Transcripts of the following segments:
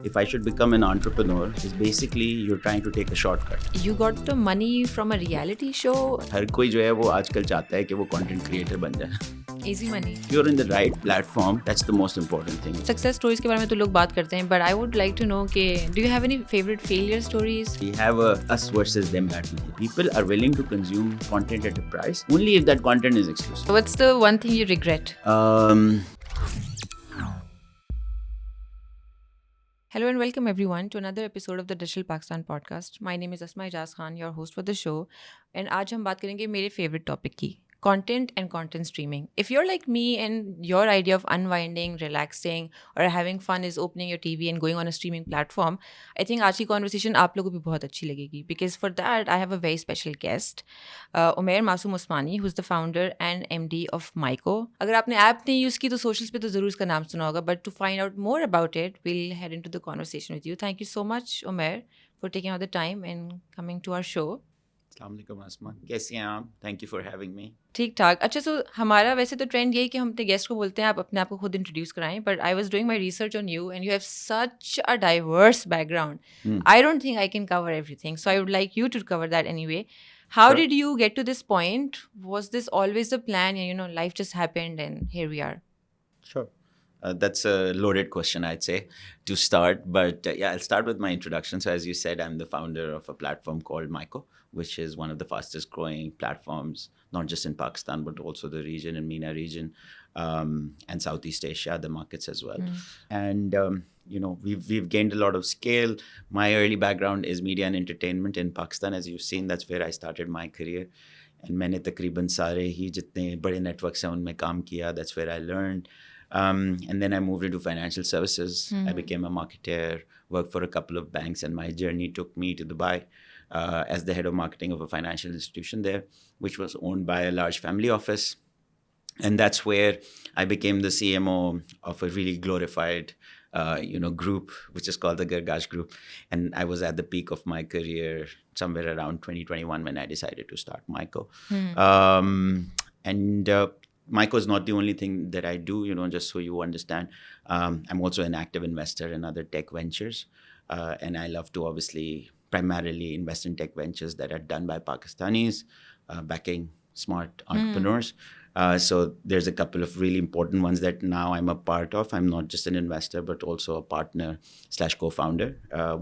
If I should become an entrepreneur, is basically you're trying to take a shortcut. You got the money from a reality show. हर कोई जो है वो आजकल चाहता है कि वो कंटेंट क्रिएटर बन जाए. Easy money. If you're in the right platform, that's the most important thing. Success stories के बारे में तो लोग बात करते हैं, but I would like to know कि do you have any favorite failure stories? We have a us versus them battle. People are willing to consume content at a price only if that content is exclusive. What's the one thing you regret? Hello and welcome everyone to another episode of the Digital Pakistan podcast. My name is Asma Ijaz Khan, your host for the show. And आज हम बात करेंगे मेरे favorite topic की, content and content streaming. If you're like me and your idea of unwinding, relaxing or having fun is opening your TV and going on a streaming platform, I think आज की conversation आप लोगों को भी बहुत अच्छी लगेगी. Because for that, I have a very special guest, Umair Masoom Usmani, who's the founder and MD of myco. अगर आपने ऐप नहीं यूज़ की तो socials पे तो ज़रूर इसका नाम सुना होगा. But to find out more about it, we'll head into the conversation with you. Thank you so much, Umair, for taking out the time and coming to our show. अस्सलामुअलैकुम अस्मा, कैसे हैं आप? Thank you for having me. ठीक ठाक. अच्छा, सो हमारा वैसे तो ट्रेंड यही कि हम अपने गेस्ट को बोलते हैं आप अपने आप को खुद इंट्रोड्यूस कराएं, but I was doing my research on you and you have such a diverse background. I don't think I can cover everything, so I would like you to cover that anyway. How did you get to this point? Was this always the plan? You know, life just happened and here we are. Sure. That's a loaded question, I'd say, to start. But yeah, I'll start with my introduction. So as you said, I'm the founder of a platform called myco, which is one of the fastest growing platforms, not just in Pakistan, but also the region, in MENA region, and Southeast Asia, the markets as well. And, we've gained a lot of scale. My early background is media and entertainment in Pakistan. As you've seen, that's where I started my career. And मैंने तकरीबन सारे ही जितने बड़े networks हैं उनमें काम किया. That's where I learned. And then I moved into financial services. I became a marketer, worked for a couple of banks, and my journey took me to Dubai as the head of marketing of a financial institution there, which was owned by a large family office. And that's where I became the CMO of a really glorified, group, which is called the Gargash Group. And I was at the peak of my career somewhere around 2021 when I decided to start myco. And myco is not the only thing that I do, just so you understand. I'm also an active investor in other tech ventures. And I love to obviously primarily invest in tech ventures that are done by Pakistanis, backing smart entrepreneurs. So there's a couple of really important ones that now I'm a part of. I'm not just an investor, but also a partner / co-founder.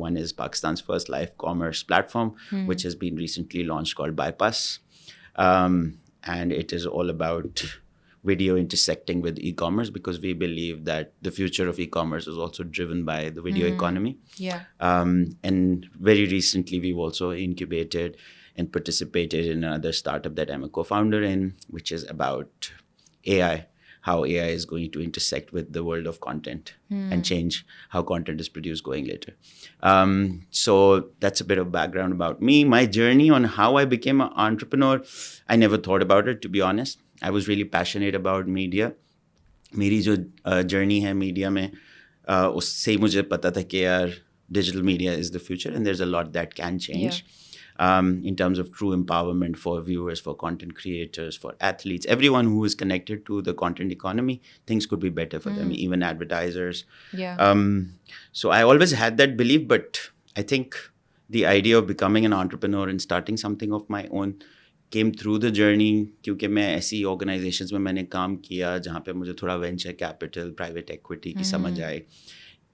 One is Pakistan's first live commerce platform, which has been recently launched called Bypass. And it is all about video intersecting with e-commerce, because we believe that the future of e-commerce is also driven by the video economy. Yeah. And very recently, we've also incubated and participated in another startup that I'm a co-founder in, which is about AI, how AI is going to intersect with the world of content and change how content is produced going later. So that's a bit of background about me. My journey on how I became an entrepreneur, I never thought about it, to be honest. I was really passionate about media. मेरी जो journey है media में, उससे ही मुझे पता था कि यार digital media is the future and there's a lot that can change. In terms of true empowerment for viewers, for content creators, for athletes, everyone who is connected to the content economy, things could be better for them, even advertisers. Yeah. So I always had that belief, but I think the idea of becoming an entrepreneur and starting something of my own came through the journey, क्योंकि मैं ऐसी organizations में मैंने काम किया जहाँ पे मुझे थोड़ा venture capital, private equity की समझ आई.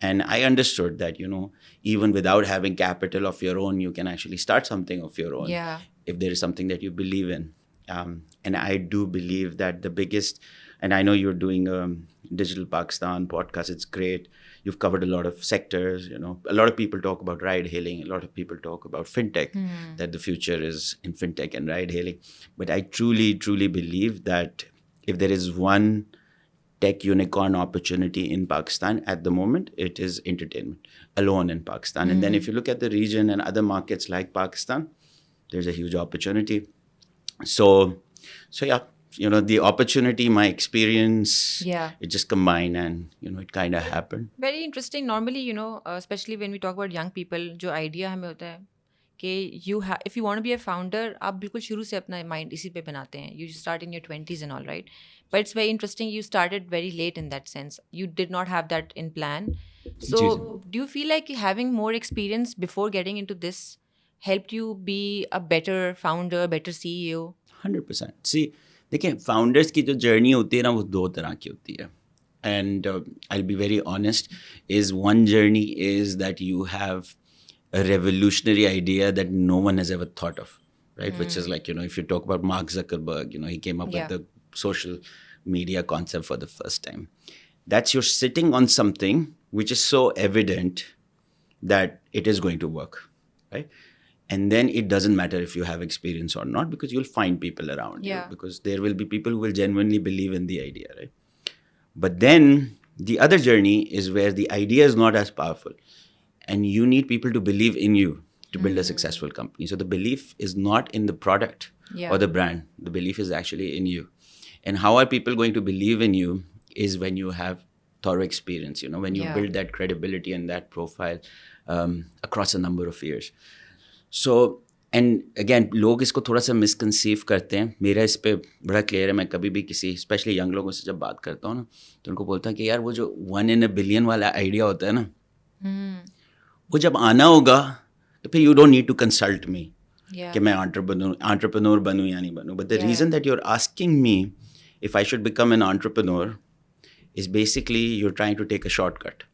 And I understood that, even without having capital of your own, you can actually start something of your own. Yeah. If there is something that you believe in. And I do believe that the biggest, and I know you're doing a Digital Pakistan podcast, it's great. You've covered a lot of sectors, a lot of people talk about ride hailing, a lot of people talk about fintech, that the future is in fintech and ride hailing. But I truly, truly believe that if there is one tech unicorn opportunity in Pakistan at the moment, it is entertainment alone in Pakistan. And then if you look at the region and other markets like Pakistan, there's a huge opportunity. So yeah, the opportunity, my experience, it just combined and, it kind of happened. Very interesting. Normally, especially when we talk about young people, जो idea हमें होता है कि if you want to be a founder, आप बिल्कुल शुरू से अपना mind इसी पे बनाते हैं. You start in your 20s and all, right? But it's very interesting. You started very late in that sense. You did not have that in plan. Ji ji So, do you feel like having more experience before getting into this helped you be a better founder, better CEO? 100%. सी देखिए, founders की जो journey होती है ना, वो दो तरह की होती है. And I'll be very honest, is one journey is that you have a revolutionary idea that no one has ever thought of, right? Which is like, if you talk about Mark Zuckerberg, he came up with Yeah. the social media concept for the first time. That's you're sitting on something which is so evident that it is going to work, right? And then it doesn't matter if you have experience or not, because you'll find people around you, Yeah. because there will be people who will genuinely believe in the idea, right? But then the other journey is where the idea is not as powerful and you need people to believe in you to build a successful company. So the belief is not in the product or Yeah. the brand, the belief is actually in you. And how are people going to believe in you is when you have thorough experience, when you Yeah. build that credibility and that profile across a number of years. So and again लोग इसको थोड़ा सा मिसकंसीव करते हैं. मेरा इस पे बड़ा क्लियर है. मैं कभी भी किसी स्पेशली यंग लोगों से जब बात करता हूँ ना, तो उनको बोलता हूँ कि यार, वो जो 1 in a billion वाला आइडिया होता है ना, वो जब आना होगा तो फिर you don't need to consult me Yeah. कि मैं एंटरप्रेन्योर बनूँ या नहीं बनूँ. But the Yeah. Reason that you are asking me if I should become an entrepreneur is basically you're trying to take a shortcut,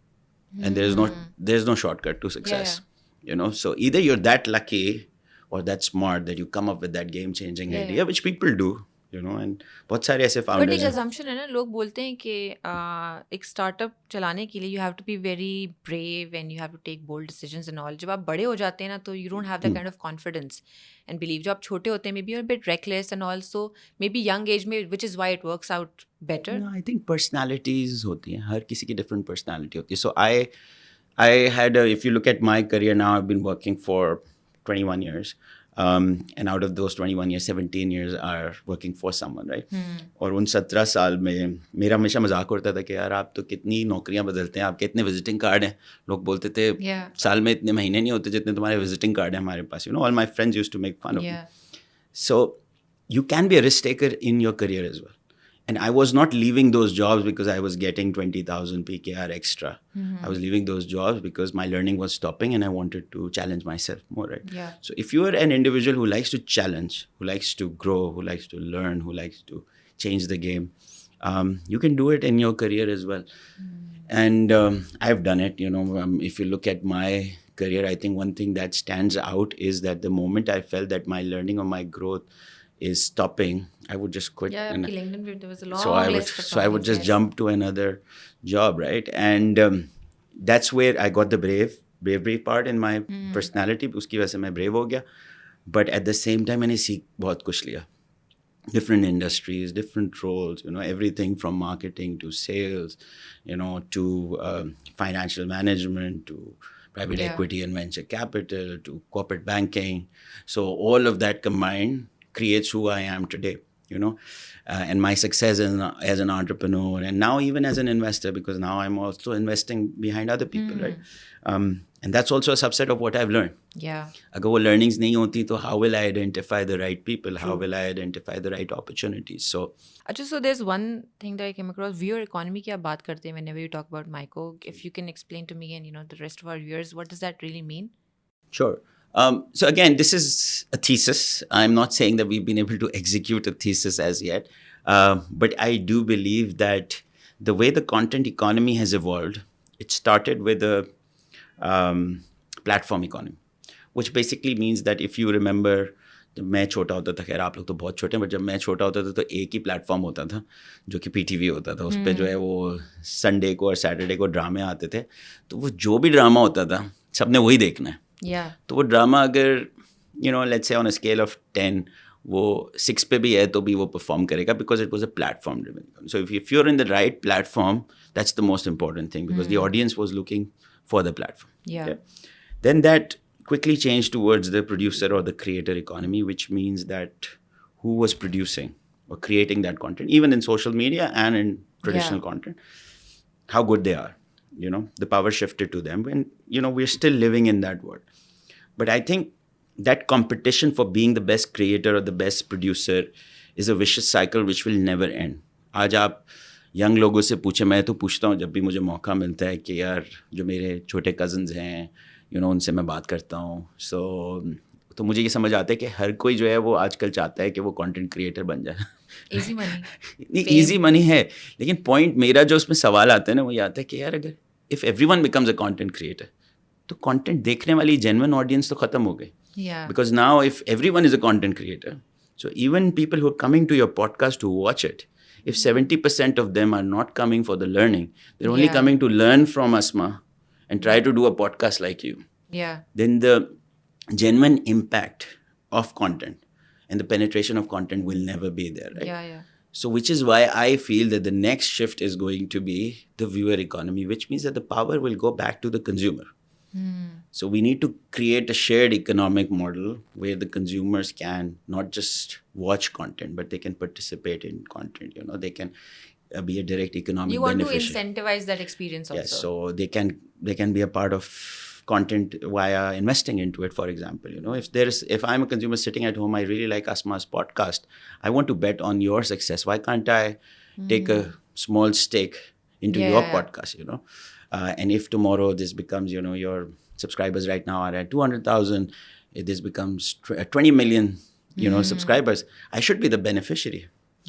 and there's no shortcut to success. Yeah. So either you're that lucky or that smart that you come up with that game changing Yeah, idea, yeah. which people do, and बहुत सारे ऐसे but founders एक हैं. assumption है ना, लोग बोलते हैं कि एक स्टार्टअप चलाने के लिए you have to be very brave and you have to take bold decisions and all. जब आप बड़े हो जाते हैं ना, तो you don't have that kind of confidence and believe. जब आप छोटे होते हैं, may be your bit reckless and also may be young age में, which is why it works out better. No, I think personalities होती हैं. हर किसी की different personality होती है. So I had if you look at my career now, I've been working for 21 years. And out of those 21 years, 17 years are working for someone, right? और उन 17 साल में मेरा हमेशा मजाक उड़ता था कि यार, आप तो कितनी नौकरियां बदलते हैं, आपके इतने विजिटिंग कार्ड हैं. लोग बोलते थे Yeah. साल में इतने महीने नहीं होते जितने तुम्हारे विजिटिंग कार्ड हैं हमारे पास. All my friends used to make fun of me. Yeah. So you can be a risk taker in your career as well. And I was not leaving those jobs because I was getting 20,000 PKR extra. I was leaving those jobs because my learning was stopping and I wanted to challenge myself more, right? Yeah. So if you are an individual who likes to challenge, who likes to grow, who likes to learn, who likes to change the game, you can do it in your career as well. And I've done it. If you look at my career, I think one thing that stands out is that the moment I felt that my learning or my growth is stopping, I would just quit. Yeah, And आपकी LinkedIn पे there was a long so list of I would companies, just yes. jump to another job, right? And that's where I got the bravery part in my personality. उसकी वजह से मैं brave हो गया. But at the same time, मैंने सीख बहुत कुछ लिया. Different industries, different roles, everything from marketing to sales, to financial management, to private Yeah. equity and venture capital, to corporate banking. So all of that combined creates who I am today, and my success as an entrepreneur, and now even as an investor, because now I'm also investing behind other people, right? And that's also a subset of what I've learned. Yeah. अगर वो learnings नहीं होती तो how will I identify the right people? How True. will I identify the right opportunities? So अच्छा, so there's one thing that I came across. Viewer economy की आप बात करते हैं whenever you talk about myco. If you can explain to me and the rest of our viewers, what does that really mean? sure. So again, this is a thesis. I'm not saying that we've been able to execute a thesis as yet, but I do believe that the way the content economy has evolved, it started with a platform economy, which basically means that if you remember, जब मैं छोटा होता था, खैर आप लोग तो बहुत छोटे हैं, बट जब मैं छोटा होता था तो एक ही प्लेटफॉर्म होता था जो कि पीटीवी होता था. उस पर जो है वो संडे को और सैटरडे को ड्रामे आते थे. तो वो जो भी ड्रामा होता था सबने वही देखना है. Yeah. तो वो ड्रामा अगर let's say on a scale of 10 वो 6 पे भी है तो भी वो परफॉर्म करेगा, because it was a platform driven. So if you are in the right platform, that's the most important thing, because the audience was looking for the platform. Yeah. Then that quickly changed towards the producer or the creator economy, which means that who was producing or creating that content, even in social media and in traditional Yeah. content, how good they are. The power shifted to them, and we're still living in that world. But I think that competition for being the best creator or the best producer is a vicious cycle which will never end. आज आप young लोगों से पूछे, मैं तो पूछता हूँ जब भी मुझे मौका मिलता है कि यार जो मेरे छोटे कज़न्स हैं उनसे मैं बात करता हूँ. तो मुझे ये समझ आता है कि हर कोई जो है वो आजकल चाहता है कि वो कंटेंट क्रिएटर बन जाए. इजी मनी, नहीं, फेम. ईजी मनी है, लेकिन पॉइंट मेरा जो उसमें सवाल आता है ना वो ये आता है कि यार अगर if everyone becomes a content creator तो कंटेंट देखने वाली जेन्युइन ऑडियंस तो ख़त्म हो गई. Yeah. Because now if everyone is a content creator, so even people who are coming to your podcast to watch it, if 70% of them are not coming for the learning, they're only Yeah. coming to learn from Asma and try Yeah. to do a podcast like you, Yeah. then the genuine impact of content and the penetration of content will never be there, right? Yeah. Yeah. So which is why I feel that the next shift is going to be the viewer economy, which means that the power will go back to the consumer. So we need to create a shared economic model where the consumers can not just watch content, but they can participate in content. They can be a direct economic You want to beneficiary. incentivize that experience also. Yes, so they can be a part of content via investing into it. For example, if I'm a consumer sitting at home, I really like Asma's podcast. I want to bet on your success. Why can't I take a small stake into your Yeah. podcast? And if tomorrow this becomes, your subscribers right now are at 200,000, if this becomes 20 million, subscribers, I should be the beneficiary.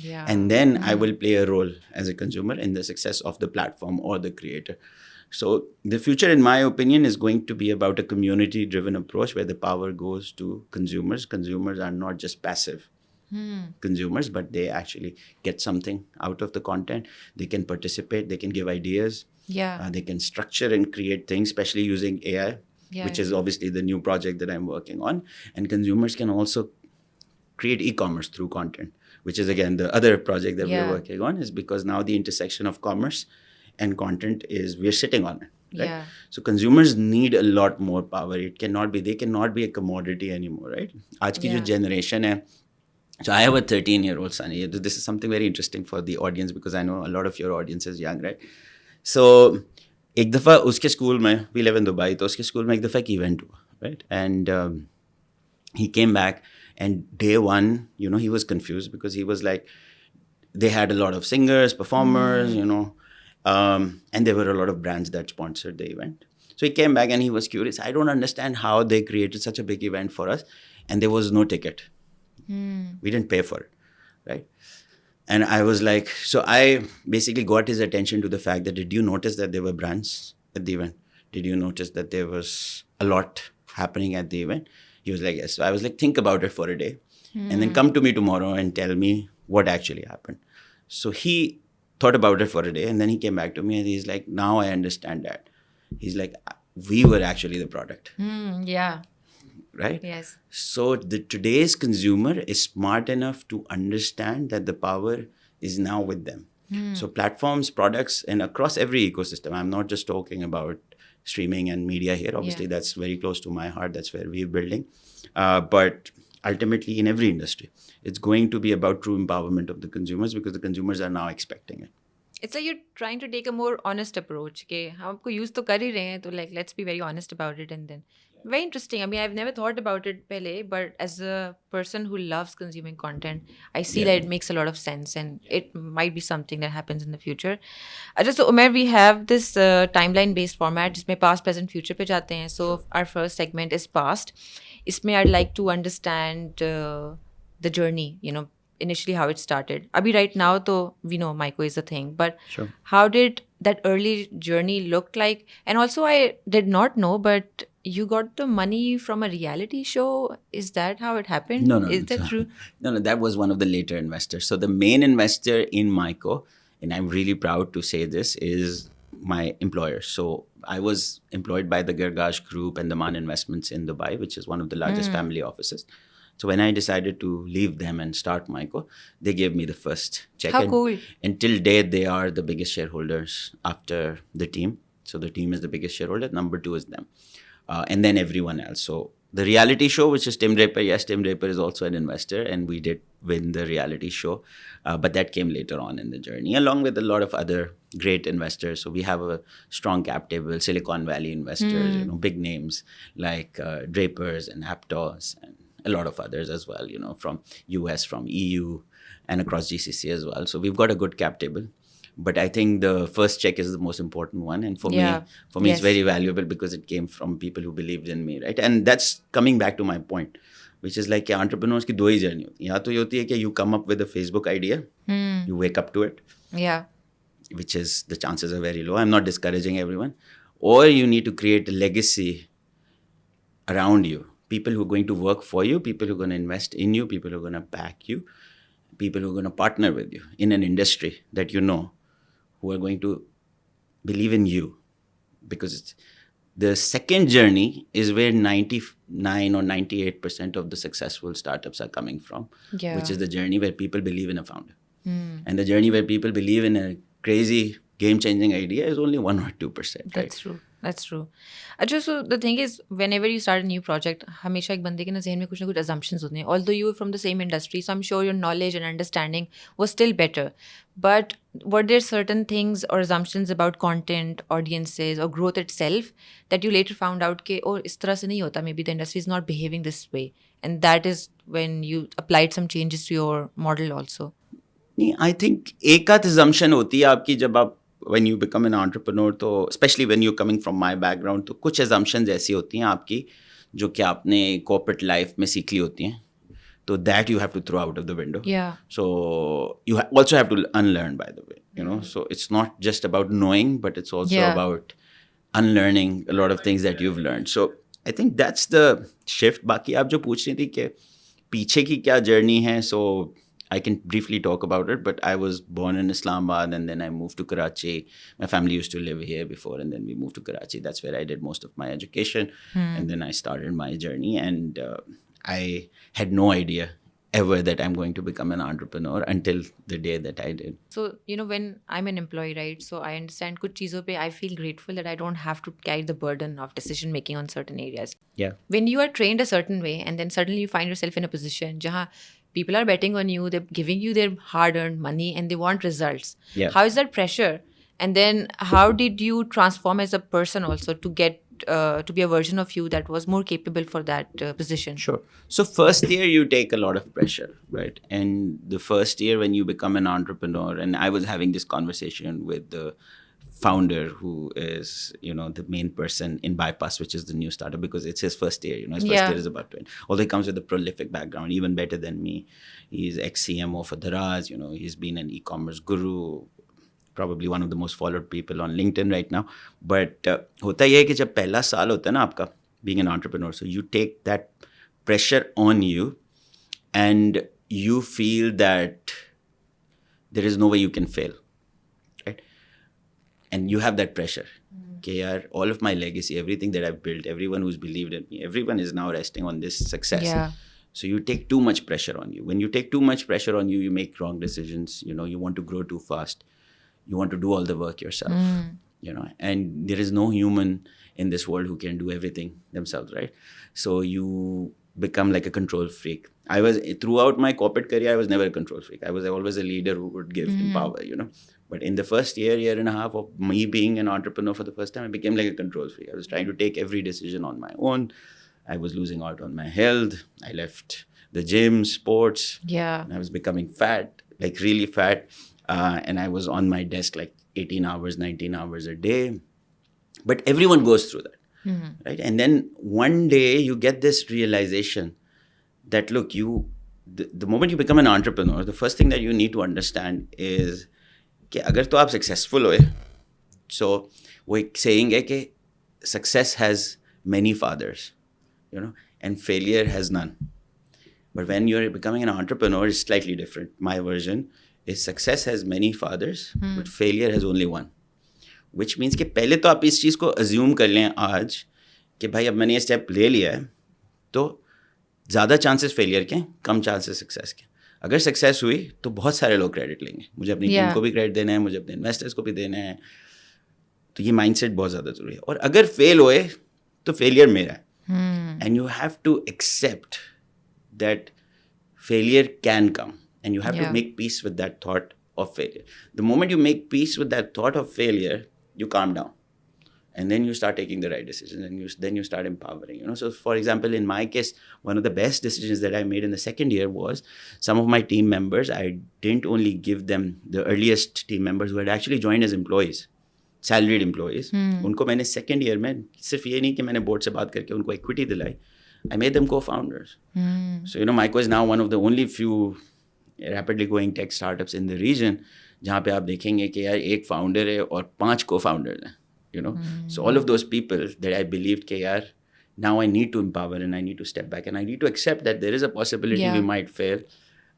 Yeah. And then I will play a role as a consumer in the success of the platform or the creator. So the future, in my opinion, is going to be about a community-driven approach where the power goes to consumers. Consumers are not just passive consumers, but they actually get something out of the content. They can participate. They can give ideas. Yeah. They can structure and create things, especially using AI, Yeah, which yeah. is obviously the new project that I'm working on. And consumers can also create e-commerce through content, which is again the other project that we're Yeah. working on, is because now the intersection of commerce and content is we're sitting on it, right? Yeah. So consumers need a lot more power. They cannot be a commodity anymore, right? आज की जो Yeah. generation है, so I have a 13-year-old son. This is something very interesting for the audience because I know a lot of your audience is young, right? So एक दफ़ा उसके school में, we live in Dubai, तो उसके school में एक दफ़ा एक इवेंट हुआ, right? And he came back, and day one, he was confused because he was like, they had a lot of singers, performers, and there were a lot of brands that sponsored the event. So he came back and he was curious. I don't understand how they created such a big event for us, and there was no ticket. We didn't pay for it, right? And I was like, so I basically got his attention to the fact that, did you notice that there were brands at the event? Did you notice that there was a lot happening at the event? He was like, yes. So I was like, think about it for a day and then come to me tomorrow and tell me what actually happened. So he thought about it for a day and then he came back to me and he's like, now I understand that. He's like, we were actually the product. Yeah. Right? Yes. So today's consumer is smart enough to understand that the power is now with them. So platforms, products, and across every ecosystem. I'm not just talking about streaming and media here. Obviously, that's very close to my heart. That's where we're building. But ultimately, in every industry, it's going to be about true empowerment of the consumers because the consumers are now expecting it. It's like you're trying to take a more honest approach. Okay, हम आपको use तो कर ही रहे हैं, तो like let's be very honest about it and then. Very interesting. I mean, I've never thought about it pehle, but as a person who loves consuming content, I see that it makes a lot of sense and it might be something that happens in the future. Just so Umair, we have this timeline-based format जिसमें past, present, future पे जाते हैं. So our first segment is past. इसमें I'd like to understand the journey, initially how it started. Abhi right now, though, we know myco is a thing, but Sure. how did that early journey look like? And also, I did not know, but you got the money from a reality show. Is that how it happened? No. Is that true? No, that was one of the later investors. So the main investor in myco, and I'm really proud to say this, is my employer. So I was employed by the Gargash Group and the Man Investments in Dubai, which is one of the largest family offices. So when I decided to leave them and start myco, they gave me the first check. How cool. Until date, they are the biggest shareholders after the team. So the team is the biggest shareholder. Number 2 is them. And then everyone else. So the reality show, which is Tim Draper, yes, Tim Draper is also an investor, and we did win the reality show. But that came later on in the journey, along with a lot of other great investors. So we have a strong cap table, Silicon Valley investors, big names like Drapers and Aptos and a lot of others as well, from US, from EU, and across GCC as well. So we've got a good cap table. But I think the first check is the most important one. And for Yeah. me, it's Yes. very valuable because it came from people who believed in me, right? And that's coming back to my point, which is like entrepreneurs की दो ही journey होती है. या तो ये होती है कि you come up with a Facebook idea, you wake up to it, Yeah. which is the chances are very low. I'm not discouraging everyone. Or you need to create a legacy around you. People who are going to work for you, people who are going to invest in you, people who are going to back you, people who are going to partner with you in an industry that you know, who are going to believe in you. Because the second journey is where 99 or 98% of the successful startups are coming from, Yeah. which is the journey where people believe in a founder. And the journey where people believe in a crazy game-changing idea is only 1 or 2%, right? That's true. That's true. Ajay, so the thing is, whenever you start a new project, हमेशा एक बंदे के ना ज़हन में कुछ ना कुछ assumptions होते हैं. Although you were from the same industry, so I'm sure your knowledge and understanding was still better. But were there certain things or assumptions about content, audiences, or growth itself that you later found out कि oh इस तरह से नहीं होता, maybe the industry is not behaving this way, and that is when you applied some changes to your model also. नहीं, I think एक आध assumption होती है आपकी जब आप when you become an entrepreneur, तो especially when you're coming from my background, तो कुछ assumptions ऐसी होती हैं आपकी जो कि आपने corporate life में सीख ली होती हैं. So that you have to throw out of the window. Yeah. So you also have to unlearn, by the way. You know, so it's not just about knowing, but it's also about unlearning a lot of things that you've learned. So I think that's the shift. बाकी आप जो पूछ रही थी कि पीछे की क्या journey है, so I can briefly talk about it, but I was born in Islamabad and then I moved to Karachi. My family used to live here before and then we moved to Karachi. That's where I did most of my education. And then I started my journey and I had no idea ever that I'm going to become an entrepreneur until the day that I did. So, you know, when I'm an employee, right? So I understand kuch cheezon pe I feel grateful that I don't have to carry the burden of decision making on certain areas. Yeah. When you are trained a certain way and then suddenly you find yourself in a position jahan people are betting on you, they're giving you their hard-earned money and they want results. Yeah. How is that pressure? And then how did you transform as a person also to get to be a version of you that was more capable for that position? Sure. So first year you take a lot of pressure, right? And the first year when you become an entrepreneur, and I was having this conversation with the founder who is, you know, the main person in Bypass, which is the new startup, because it's his first year, you know, his first year is about to end. Although he comes with a prolific background, even better than me. He's ex-CMO for Daraz, you know, he's been an e-commerce guru, probably one of the most followed people on LinkedIn right now. But होता ये है कि जब पहला साल होता है ना आपका being an entrepreneur, so you take that pressure on you and you feel that there is no way you can fail, right? And you have that pressure. Okay, yaar, all of my legacy, everything that I've built, everyone who's believed in me, everyone is now resting on this success. Yeah. So you take too much pressure on you. When you take too much pressure on you, you make wrong decisions. You know, you want to grow too fast. You want to do all the work yourself. You know, and there is no human in this world who can do everything themselves, right? So you become like a control freak. I was, throughout my corporate career, I was never a control freak. I was always a leader who would give empower, you know. But in the first year and a half of me being an entrepreneur for the first time, I became like a control freak. I was trying to take every decision on my own. I was losing out on my health. I left the gym, sports. Yeah. And I was becoming fat, like really fat. And I was on my desk like 18 hours, 19 hours a day. But everyone goes through that, right? And then one day you get this realization that, look, the moment you become an entrepreneur, the first thing that you need to understand is कि अगर तो आप successful होए, so वो एक saying है कि success has many fathers, you know, and failure has none. But when you're becoming an entrepreneur, it's slightly different. My version is success has many fathers, but failure has only one. Which means कि पहले तो आप इस चीज़ को assume कर लें आज कि भाई अब मैंने ये step ले लिया है, तो ज़्यादा chances failure के, कम chances success के. अगर सक्सेस हुई तो बहुत सारे लोग क्रेडिट लेंगे. मुझे अपनी टीम को भी क्रेडिट देना है, मुझे अपने इन्वेस्टर्स को भी देना है. तो ये माइंडसेट बहुत ज़्यादा ज़रूरी है. और अगर फेल हुए तो फेलियर मेरा है. And you have to accept that failure can come and you have to make peace with that thought of failure. The moment you make peace with that thought of failure, you calm down and then you start taking the right decisions, and then you start empowering. So for example, in my case, one of the best decisions that I made in the second year was some of my team members, I didn't only give them, the earliest team members who had actually joined as employees, salaried employees, उनको मैंने second year में सिर्फ ये नहीं कि मैंने board से बात करके उनको इक्विटी दिलाई, I made them co-founders. So myco is now one of the only few rapidly growing tech startups in the region जहाँ पे आप देखेंगे कि यार एक फाउंडर है और 5 co-founders हैं. So all of those people that I believed कि यार now I need to empower and I need to step back and I need to accept that there is a possibility we might fail.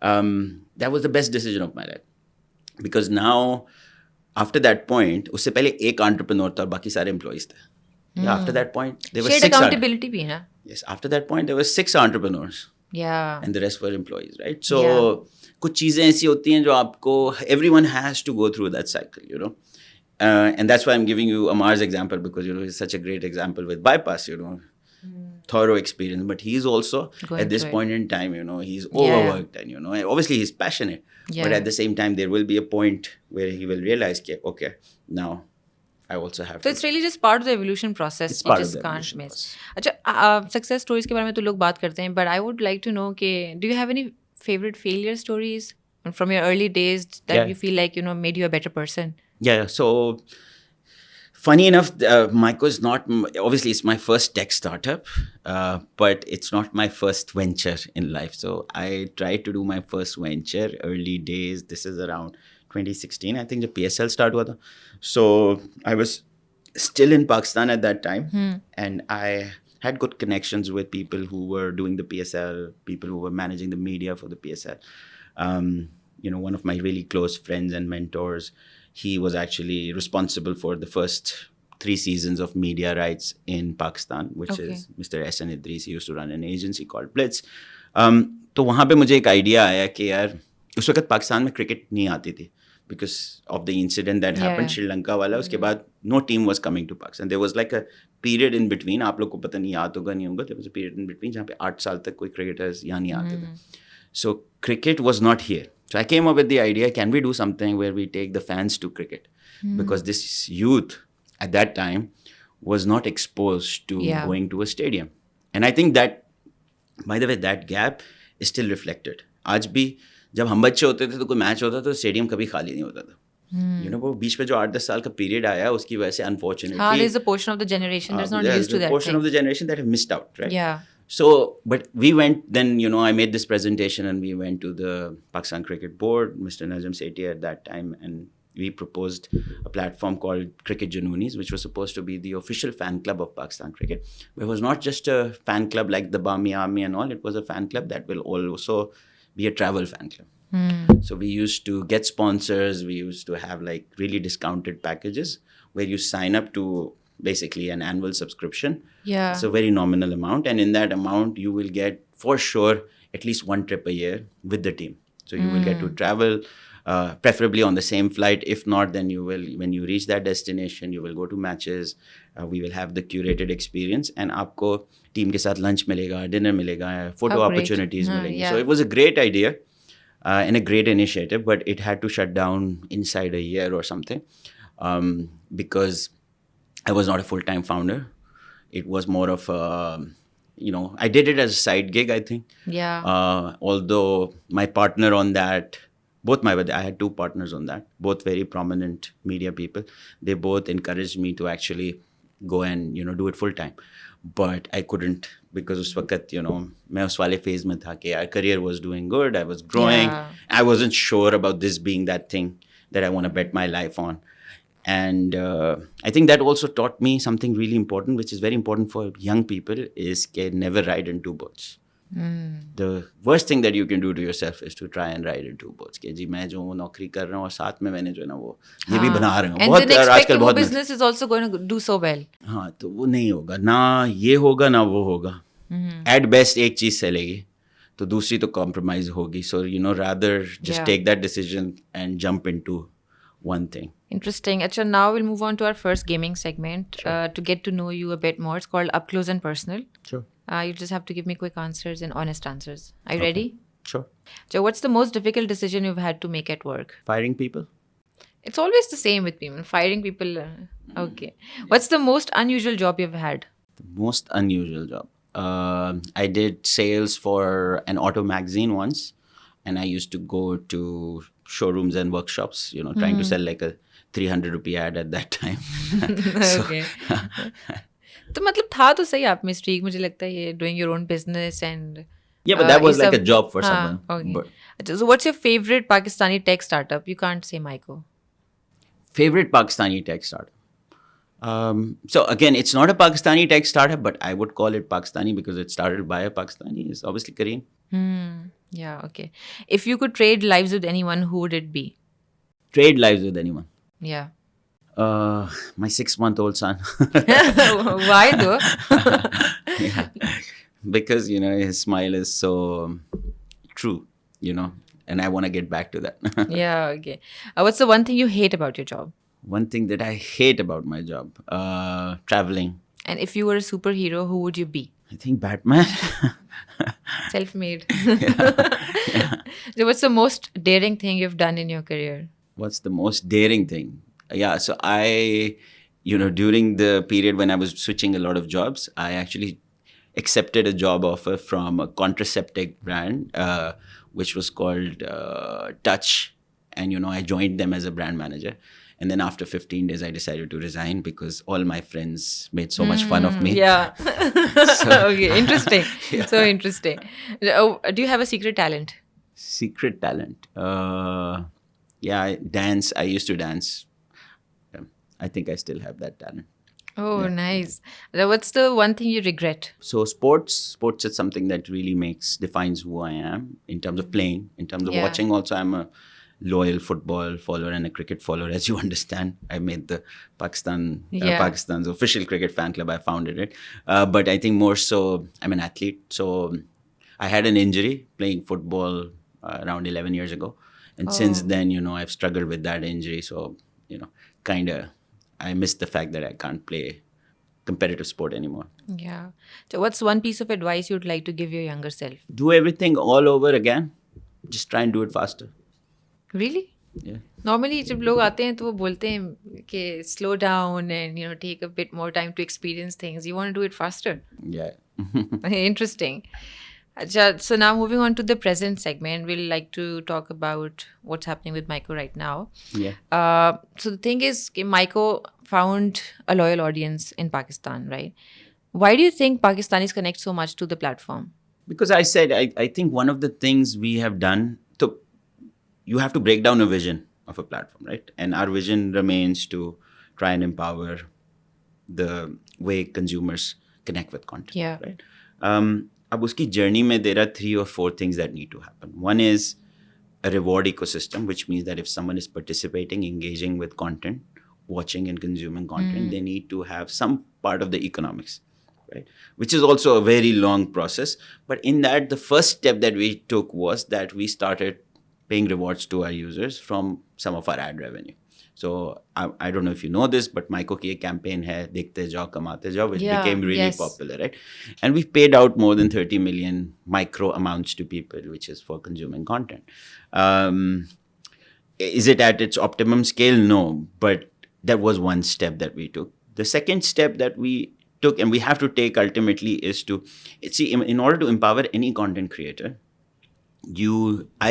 That was the best decision of my life, because now after that point, उससे पहले एक entrepreneur था और बाकी सारे employees थे. After that point, there were 6 accountability भी ना. Yes, after that point, there were 6 entrepreneurs. Yeah. And the rest were employees, right? So कुछ चीज़ें ऐसी होती हैं जो आपको, everyone has to go through that cycle. And that's why I'm giving you Umair's example, because he's such a great example with bypass. Thorough experience, but he's also at this point in time, he's overworked, and obviously he's passionate, but at the same time there will be a point where he will realize, okay, now I also have so it's really just part of the evolution process. It's you part just of the can't evolution miss. process. अच्छा, success stories के बारे में तो लोग बात करते हैं, but I would like to know कि do you have any favorite failure stories from your early days that you feel like made you a better person? Yeah, so funny enough, myco is not, obviously it's my first tech startup, but it's not my first venture in life. So I tried to do my first venture early days. This is around 2016, I think, the PSL start हुआ था. So I was still in Pakistan at that time, and I had good connections with people who were doing the PSL, people who were managing the media for the PSL. One of my really close friends and mentors, he was actually responsible for the first 3 seasons of media rights in Pakistan, which is Mr. S. N. Idris. He used to run an agency called Blitz. तो वहाँ पे मुझे एक idea आया कि यार उस वक्त पाकिस्तान में क्रिकेट नहीं आती थी because of the incident that happened, Sri Lanka वाला. उसके बाद no team was coming to Pakistan. There was like a period in between, आप लोग को पता नहीं याद होगा नहीं होगा, there was a period in between जहाँ पे 8 साल तक कोई cricketers यहाँ नहीं आते थे. So cricket was not here. So I came up with the idea, can we do something where we take the fans to cricket? Because this youth at that time was not exposed to going to a stadium. And I think that, by the way, that gap is still reflected. आज भी जब हम बच्चे होते थे तो कोई match होता था तो स्टेडियम कभी खाली नहीं होता था. वो बीच में जो 8-10 साल का पीरियड आया उसकी वजह से unfortunately there's a portion of the generation that's not used to that portion of the generation that have missed out, right? Yeah. So, but we went then, I made this presentation and we went to the Pakistan Cricket Board, Mr. Najam Sethi at that time, and we proposed a platform called Cricket Junoonis, which was supposed to be the official fan club of Pakistan Cricket. It was not just a fan club like the Bami Army and all, it was a fan club that will also be a travel fan club. So we used to get sponsors, we used to have like really discounted packages where you sign up to basically an annual subscription. Yeah. It's a very nominal amount, and in that amount you will get for sure at least 1 trip a year with the team. So you will get to travel, preferably on the same flight. If not, then you will, when you reach that destination, you will go to matches. We will have the curated experience, and आपको team के साथ lunch मिलेगा, dinner मिलेगा, photo opportunities मिलेंगी. So it was a great idea and a great initiative, but it had to shut down inside a year or something because I was not a full-time founder. It was more of a, I did it as a side gig, I think. Yeah. Although my partner on that, I had 2 partners on that, both very prominent media people. They both encouraged me to actually go and, do it full-time. But I couldn't because उस वक्त, मैं उस वाले phase में था कि career was doing good, I was growing. Yeah. I wasn't sure about this being that thing that I want to bet my life on. And I think that also taught me something really important, which is very important for young people, is that never ride in 2 boats. The worst thing that you can do to yourself is to try and ride in 2 boats. कि जी मैं जो नौकरी कर रहा हूँ और साथ में मैंने जो है ना वो ये भी बना रहा हूँ. And then expect वो business is also going to do so well. हाँ, तो वो नहीं होगा, ना ये होगा ना वो होगा. At best एक चीज़ चलेगी तो दूसरी तो compromise होगी. So rather just take that decision and jump into one thing. Interesting. Achha, now we'll move on to our first gaming segment to get to know you a bit more. It's called Up Close and Personal. Sure. You just have to give me quick answers and honest answers. Are you ready? Sure. So what's the most difficult decision you've had to make at work? Firing people? It's always the same with me. Firing people. Okay. What's the most unusual job you've had? The most unusual job. I did sales for an auto magazine once, and I used to go to showrooms and workshops, trying to sell like a 300 rupee ad at that time. So, Okay. तो मतलब था तो सही आप में streak मुझे लगता है ये doing your own business and yeah, but that ये was like a सब job for हाँ someone. ओके But अच्छा so what's your favourite Pakistani tech startup you can't say Myco favorite Pakistani tech startup. So again, it's not a Pakistani tech startup, but I would call it Pakistani because it started by a Pakistani. It's obviously Kareem. या okay if you could trade lives with anyone who would it be Trade lives with anyone. या My 6-month-old son. Why दो Yeah, because his smile is so true, and I want to get back to that. या okay what's the one thing you hate about your job One thing that I hate about my job, traveling. And if you were a superhero who would you be I think Batman. self-made Yeah. so what's the most daring thing you've done in your career What's the most daring thing? Yeah, so during the period when I was switching a lot of jobs, I actually accepted a job offer from a contraceptive brand, which was called Touch. And, I joined them as a brand manager. And then after 15 days, I decided to resign because all my friends made so much fun of me. yeah So, okay interesting yeah. so interesting do you have a secret talent Secret talent. Yeah, dance. I used to dance. Yeah, I think I still have that talent. oh Yeah. nice now what's the one thing you regret So sports is something that really defines who I am in terms of playing. In terms of Yeah. watching also, I'm a loyal football follower and a cricket follower. As you understand, I made the Yeah. Pakistan's official cricket fan club. I founded it. But I think more so, I'm an athlete. So I had an injury playing football around 11 years ago. And since Oh. then, I've struggled with that injury. So, kind of, I miss the fact that I can't play competitive sport anymore. Yeah. So, what's one piece of advice you'd like to give your younger self? Do everything all over again. Just try and do it faster. Really? Yeah. Normally, जब लोग आते हैं तो वो बोलते हैं कि slow down and take a bit more time to experience things. You want to do it faster. Yeah. Interesting. Acha, so now moving on to the present segment, we'll like to talk about what's happening with myco right now. Yeah. So the thing is, myco found a loyal audience in Pakistan, right? Why do you think Pakistanis connect so much to the platform? Because I said, I think one of the things we have done, so you have to break down a vision of a platform, right? And our vision remains to try and empower the way consumers connect with content. Yeah. Right. अब उसकी journey में there are 3 or 4 things that need to happen. One is a reward ecosystem, which means that if someone is participating, engaging with content, watching and consuming content, they need to have some part of the economics, right? Which is also a very long process. But in that, the first step that we took was that we started paying rewards to our users from some of our ad revenue. So I don't know if you know this, but myco की एक campaign है देखते जाओ कमाते जाओ, which Yeah, became really yes. popular, right? And we've paid out more than 30 million micro amounts to people, which is for consuming content. Is it at its optimum scale? No, but that was one step that we took. The second step that we took, and we have to take ultimately, is to see, in order to empower any content creator,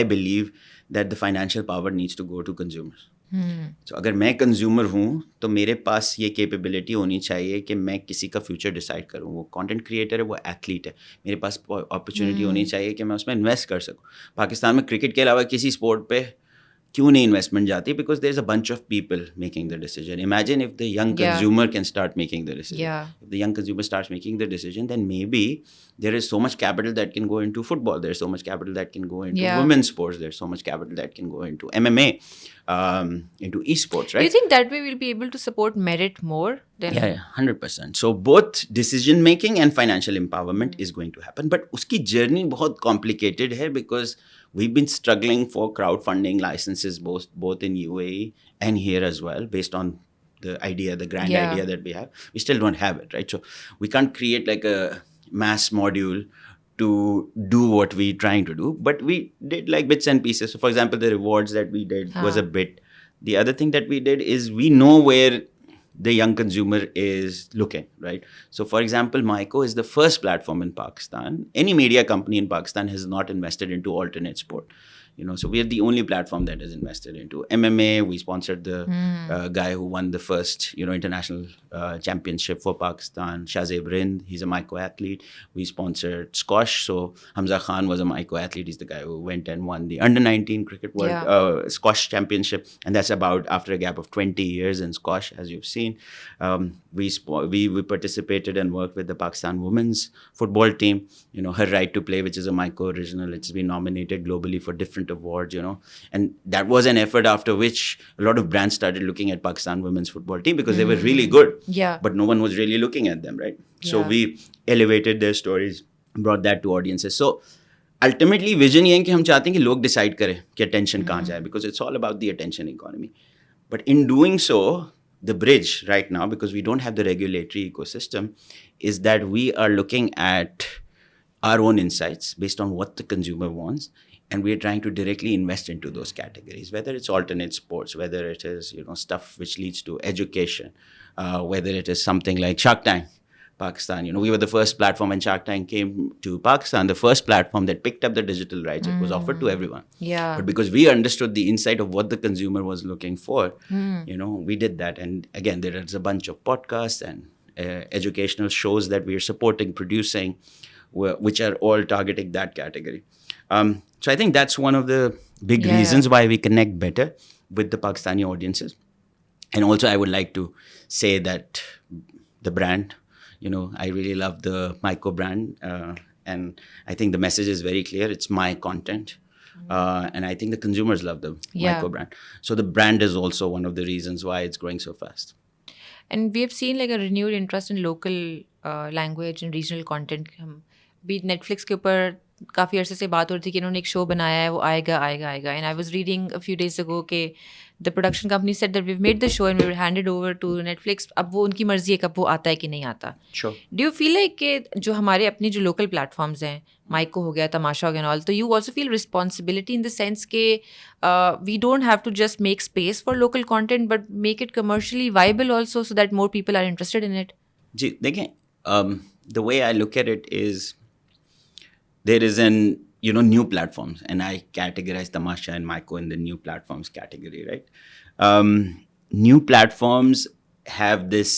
I believe that the financial power needs to go to consumers. So अगर मैं consumer हूँ तो मेरे पास ये capability होनी चाहिए कि मैं किसी का फ्यूचर डिसाइड करूँ. वो कंटेंट क्रिएटर है, वो एथलीट है, मेरे पास अपॉर्चुनिटी होनी चाहिए कि मैं उसमें इन्वेस्ट कर सकूँ. पाकिस्तान में क्रिकेट के अलावा किसी स्पोर्ट पे क्यों नहीं इन्वेस्टमेंट जाती? Because there is a bunch of people making the decision. Imagine if the young consumer can start making the decision. If the young consumer starts making the decision, then maybe there is so much capital that can go into football. There's so much capital that can go into women's sports. There's so much capital that can go into MMA, into esports, right? Do you think that way we'll be able to support merit more than? Yeah, 100%. So both decision making and financial empowerment is going to happen. But uski journey बहुत complicated है because we've been struggling for crowdfunding licenses both in UAE and here as well, based on the grand idea that we have. We still don't have it, right? So we can't create like a mass module to do what we're trying to do, but we did like bits and pieces. So for example, the rewards that we did was a bit. The other thing that we did is we know where the young consumer is looking, right? So, for example, myco is the first platform in Pakistan. Any media company in Pakistan has not invested into alternate sport. So we are the only platform that is invested into MMA. We sponsored the guy who won the first, international championship for Pakistan, Shazeb Rind. He's a myco athlete. We sponsored squash. So Hamza Khan was a myco athlete. He's the guy who went and won the under 19 cricket world squash championship, and that's about after a gap of 20 years in squash, as you've seen. We participated and worked with the Pakistan women's football team. Her right to play, which is a myco original, it's been nominated globally for different awards. And that was an effort after which a lot of brands started looking at Pakistan women's football team because they were really good. Yeah. But no one was really looking at them, right? So Yeah. we elevated their stories, brought that to audiences. So ultimately vision ये है कि हम चाहते हैं कि लोग decide करें कि attention कहाँ जाए, because it's all about the attention economy. But in doing so, the bridge right now, because we don't have the regulatory ecosystem, is that we are looking at our own insights based on what the consumer wants, and we are trying to directly invest into those categories, whether it's alternate sports, whether it is stuff which leads to education, whether it is something like Shark Tank Pakistan. We were the first platform when Shark Tank came to Pakistan, the first platform that picked up the digital rights. It was offered to everyone. Yeah. But because we understood the insight of what the consumer was looking for, we did that. And again, there is a bunch of podcasts and educational shows that we are supporting, producing, which are all targeting that category. So I think that's one of the big reasons why we connect better with the Pakistani audiences. And also, I would like to say that the brand, I really love the myco brand. And I think the message is very clear. It's my content. And I think the consumers love the myco brand. So the brand is also one of the reasons why it's growing so fast. And we have seen like a renewed interest in local language and regional content. भी Netflix के ऊपर काफ़ी अरसे से बात हो रही थी कि इन्होंने एक शो बनाया है, वो आएगा आएगा आएगा. And I was reading a few days ago कि the production company said that we made the show and we handed over to Netflix. अब वो उनकी मर्जी है कब वो आता है कि नहीं आता. डू यू फील लाइक कि जो हमारे अपने जो लोकल प्लेटफॉर्म्स हैं, myco हो गया, तमाशा हो गया, ऑल, तो you also feel responsibility in the sense के we don't have to just make space for local content but make it commercially viable also so that more people are interested in it. जी देखें, the way I look at it is there is an new platforms, and I categorize Tamasha and myco in the new platforms category, right? New platforms have this,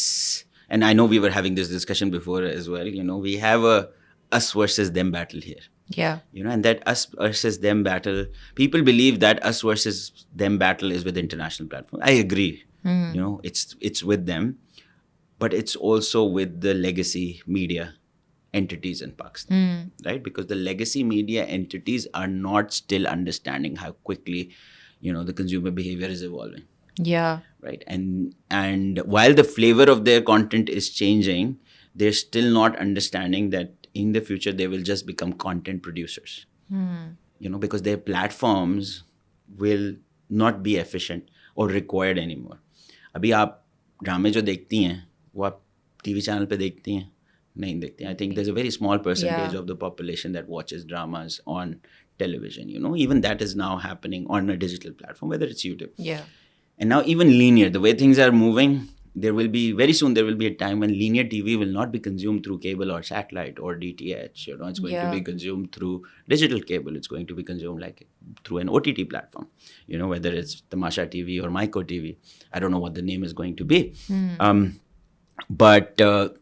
and I know we were having this discussion before as well. We have a us versus them battle here. And that us versus them battle, people believe that us versus them battle is with international platforms. I agree. It's with them, but it's also with the legacy media entities in Pakistan, right? Because the legacy media entities are not still understanding how quickly, the consumer behavior is evolving. Right. And while the flavor of their content is changing, they're still not understanding that in the future they will just become content producers. Because their platforms will not be efficient or required anymore. अभी आप ड्रामे जो देखती हैं वो आप TV channel पे देखती हैं, नहीं देखते. I think there's a very small percentage of the population that watches dramas on television. Even that is now happening on a digital platform, whether it's YouTube. And now even linear, the way things are moving, very soon there will be a time when linear TV will not be consumed through cable or satellite or DTH. It's going to be consumed through digital cable. It's going to be consumed like through an OTT platform. Whether it's Tamasha TV or myco TV. I don't know what the name is going to be. But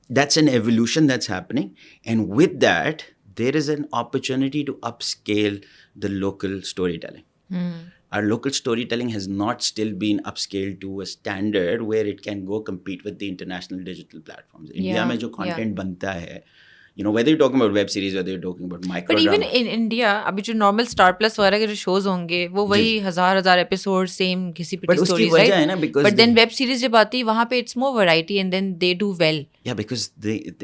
that's an evolution that's happening. And with that, there is an opportunity to upscale the local storytelling. Our local storytelling has not still been upscaled to a standard where it can go compete with the international digital platforms. India mein jo content banta hai, whether you're talking about web series, whether you're talking about micro But even in India, अभी जो normal Star Plus वगैरह के जो shows होंगे वो वही हजार episode same घिसी पिटी stories, right? है ना, because but then web series जब आती है वहाँ पे it's more variety and then they do well. Yeah, because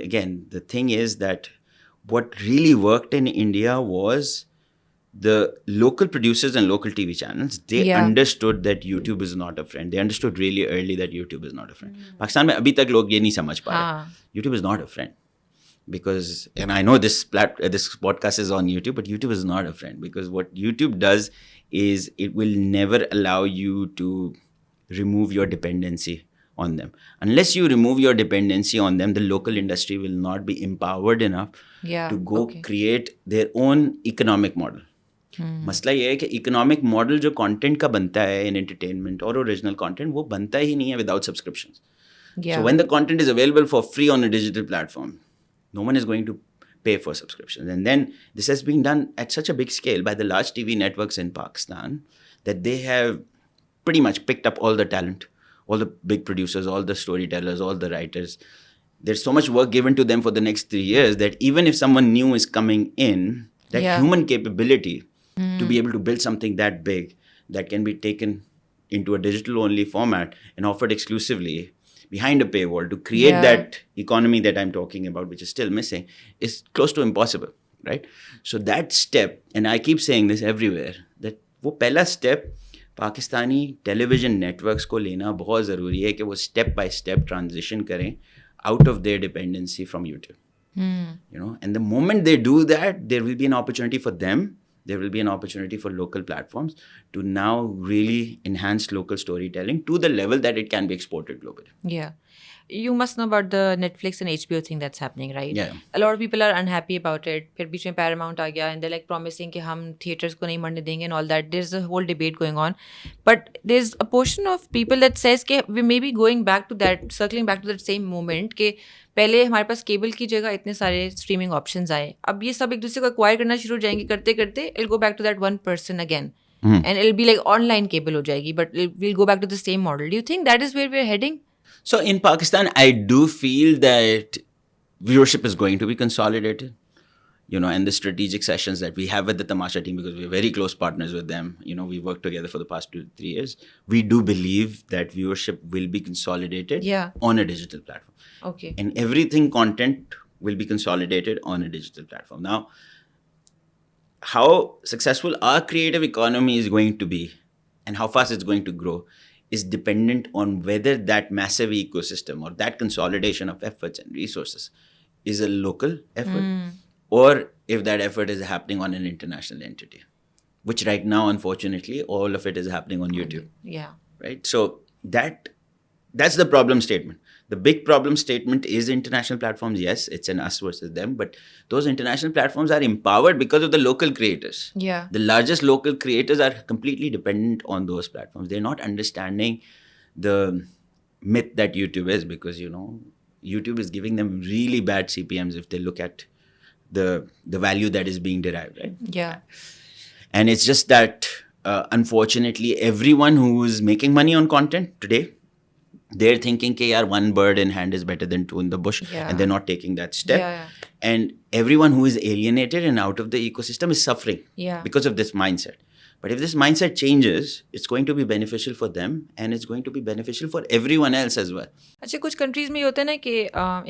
again the thing is that what really worked in India was the local producers and local TV channels, they understood that YouTube is not a friend. They understood really early that YouTube is not a friend. Pakistan में अभी तक लोग ये नहीं समझ पा रहे. YouTube is not a friend. Because, and I know this podcast is on YouTube, but YouTube is not a friend, because what YouTube does is it will never allow you to remove your dependency on them. Unless you remove your dependency on them, the local industry will not be empowered enough Yeah. to go Okay. create their own economic model. मसला ये है कि economic model जो content का बनता है इन entertainment और original content वो बनता ही नहीं है without subscriptions. So Yeah. when the content is available for free on a digital platform, no one is going to pay for subscriptions. And then this has been done at such a big scale by the large TV networks in Pakistan that they have pretty much picked up all the talent, all the big producers, all the storytellers, all the writers. There's so much work given to them for the next 3 years that even if someone new is coming in, that Yeah. human capability to be able to build something that big that can be taken into a digital only format and offered exclusively behind a paywall to create Yeah. that economy that I'm talking about, which is still missing, is close to impossible, right? So that step, and I keep saying this everywhere, that वो पहला step Pakistani television networks को लेना बहुत ज़रूरी है कि वो step by step transition करें out of their dependency from YouTube. And the moment they do that, there will be an opportunity for them. There will be an opportunity for local platforms to now really enhance local storytelling to the level that it can be exported globally. Yeah. You must know about the Netflix and HBO thing that's happening, right? Yeah. A lot of people are unhappy about it. फिर बीच में Paramount आ गया and they're like promising कि हम theaters को नहीं मरने देंगे and all that. There's a whole debate going on. But there's a portion of people that says कि we may be going back to that, circling back to that same moment कि पहले हमारे पास cable की जगह इतने सारे streaming options आए. अब ये सब एक दूसरे को एक्वायर करना शुरू हो जाएंगे करते करते it'll go back to that one person again. And it'll be like online cable हो जाएगी, but we'll go back to the same model. Do you think that is where we're heading? So in Pakistan, I do feel that viewership is going to be consolidated. And the strategic sessions that we have with the Tamasha team, because we're very close partners with them, we worked together for the past 2-3 years. We do believe that viewership will be consolidated on a digital platform. Okay. And everything content will be consolidated on a digital platform. Now, how successful our creative economy is going to be and how fast it's going to grow is dependent on whether that massive ecosystem or that consolidation of efforts and resources is a local effort or if that effort is happening on an international entity, which right now, unfortunately, all of it is happening on YouTube. Yeah. Right? So that's the problem statement. The big problem statement is international platforms. Yes, it's an us versus them, but those international platforms are empowered because of the local creators. Yeah. The largest local creators are completely dependent on those platforms. They're not understanding the myth that YouTube is because, YouTube is giving them really bad CPMs if they look at the value that is being derived, right? Yeah. And it's just that, unfortunately, everyone who is making money on content today, they're thinking, yaar, one bird in hand is better than two in the bush. Yeah. And they're not taking that step. Yeah. And everyone who is alienated and out of the ecosystem is suffering because of this mindset. But if this mindset changes, it's going to be beneficial for them and it's going to be beneficial for everyone else as well. अच्छा कुछ countries में ये होता है ना कि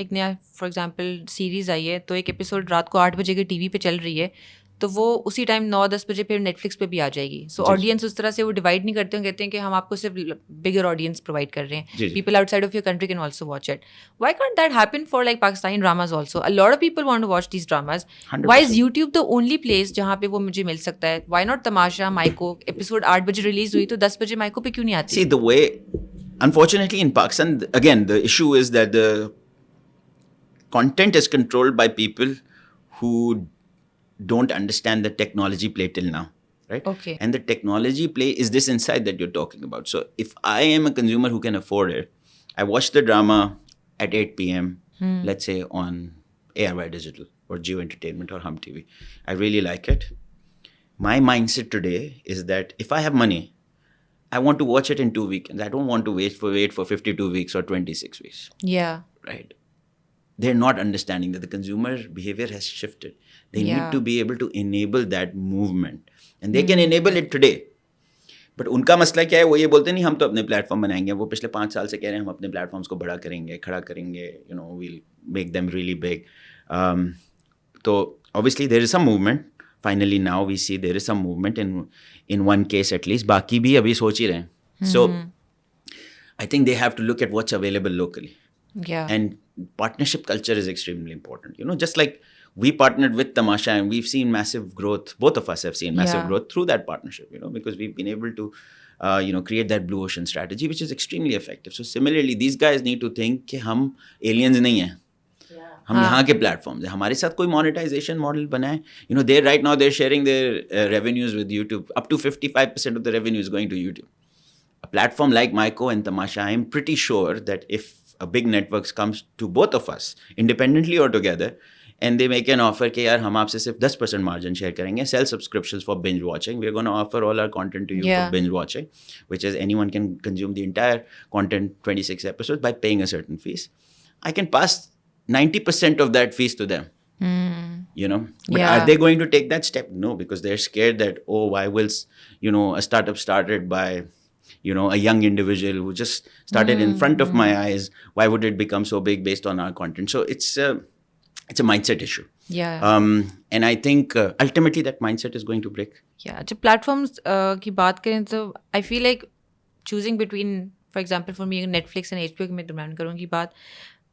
एक नया फॉर एग्जांपल सीरीज़ आई है तो एक एपिसोड रात को 8 बजे के टीवी पे चल रही है तो वो उसी टाइम 9-10 बजे फिर नेटफ्लिक्स पे भी आ जाएगी. सो ऑडियंस उस तरह से वो डिवाइड नहीं करते हैं, कहते हैं कि हम आपको सिर्फ बिगर ऑडियंस प्रोवाइड कर रहे हैं. People outside of your country can also watch it. Why can't that happen for like Pakistani dramas also? A lot of people want to watch these dramas. Why is YouTube the only place जहाँ पे वो मुझे मिल सकता है? Why not Tamasha, myco? Episode 8 बजे release हुई तो 10 बजे myco पे क्यों नहीं आती? See, the way, unfortunately, in Pakistan, again, the issue is that the content is controlled by people who don't understand the technology play till now, right? Okay. And the technology play is this insight that you're talking about. So if I am a consumer who can afford it, I watch the drama at 8 p.m., let's say on ARY Digital or Geo Entertainment or Hum TV. I really like it. My mindset today is that if I have money, I want to watch it in 2 weekends. I don't want to wait for 52 weeks or 26 weeks. Yeah. Right? They're not understanding that the consumer behavior has shifted. They need to be able to enable that movement. And they can enable it today. But उनका मसला क्या है? वो ये बोलते नहीं हम तो अपने प्लेटफॉर्म बनाएंगे. वो पिछले 5 साल से कह रहे हैं हम अपने प्लेटफॉर्म्स को बड़ा करेंगे, खड़ा करेंगे, we'll make them really big. So obviously there is some movement. Finally now we see there is some movement in one case at least. बाकी भी अभी सोच ही रहे हैं. So I think they have to look at what's available locally. Yeah. And partnership culture is extremely important. Just like we partnered with Tamasha and we've seen massive growth. Both of us have seen massive growth through that partnership, because we've been able to create that blue ocean strategy, which is extremely effective. So similarly, these guys need to think कि हम aliens नहीं हैं, हम यहाँ के platforms हैं, हमारे साथ कोई मोनेटाइजेशन मॉडल बनाए. They right now they're sharing their revenues with YouTube. Up to 55% of the revenue is going to YouTube. A platform like myco and Tamasha, I'm pretty sure that if a big network comes to both of us, independently or together, and they make an offer कि यार हम आपसे सिर्फ 10% margin share करेंगे, sell subscriptions for binge watching, we're going to offer all our content to you for binge watching, which is anyone can consume the entire content, 26 episodes, by paying a certain fees. I can pass 90% of that fees to them. But are they going to take that step? No, because they're scared that, why will a startup started by a young individual who just started in front of my eyes, why would it become so big based on our content? So it's a mindset issue. And I think ultimately that mindset is going to break. जब platforms की बात करें तो I feel like choosing between, for example, for me Netflix and HBO की मैं demand करूँगी बात,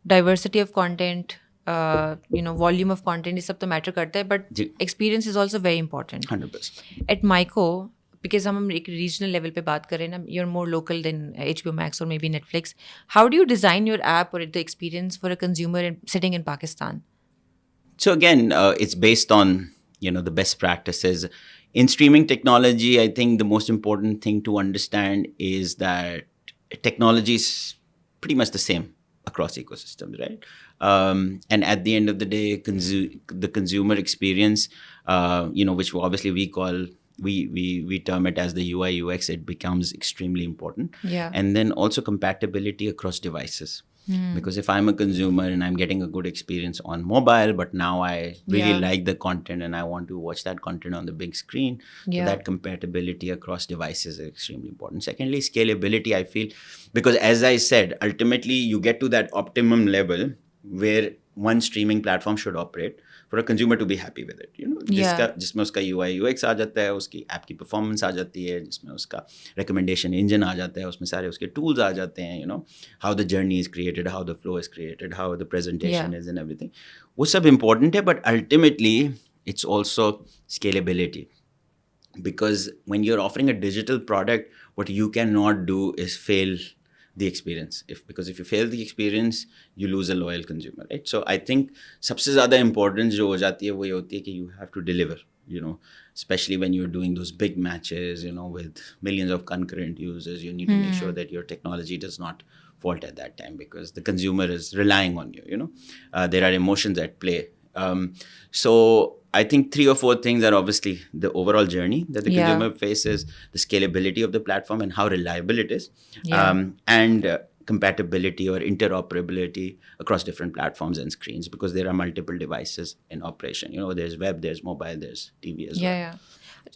diversity of content, volume of content, ये सब तो matter करता है, but experience is also very important. 100%. At myco, because हम एक regional level पे बात करें ना, you're more local than HBO Max or maybe Netflix. How do you design your app or the experience for a consumer sitting in Pakistan? So again, it's based on the best practices in streaming technology. I think the most important thing to understand is that technology is pretty much the same across ecosystems, right? And at the end of the day, the consumer experience, which obviously we call, we term it as the UI UX, it becomes extremely important. And then also compatibility across devices. Because if I'm a consumer and I'm getting a good experience on mobile, but now I really like the content and I want to watch that content on the big screen, so that compatibility across devices is extremely important. Secondly, scalability, I feel, because as I said, ultimately you get to that optimum level where one streaming platform should operate for a consumer to be happy with it. जिसमें उसका UI UX आ जाता है, उसकी app की performance आ जाती है, जिसमें उसका रिकमेंडेशन इंजन आ जाता है, उसमें सारे उसके टूल्स आ जाते हैं, how the journey is created, how the flow is created, how the presentation is and everything. वो सब important है, but ultimately it's also scalability. Because when you're offering a digital product, what you cannot do is fail the experience. Because if you fail the experience, you lose a loyal consumer, right? So I think सबसे ज़्यादा importance जो हो जाती है वो ये होती है कि you have to deliver, especially when you're doing those big matches, with millions of concurrent users. You need to make sure that your technology does not fault at that time because the consumer is relying on you. There are emotions at play. So I think 3 or 4 things are obviously the overall journey that the consumer faces, the scalability of the platform and how reliable it is, and compatibility or interoperability across different platforms and screens, because there are multiple devices in operation. There's web, there's mobile, there's TV as well.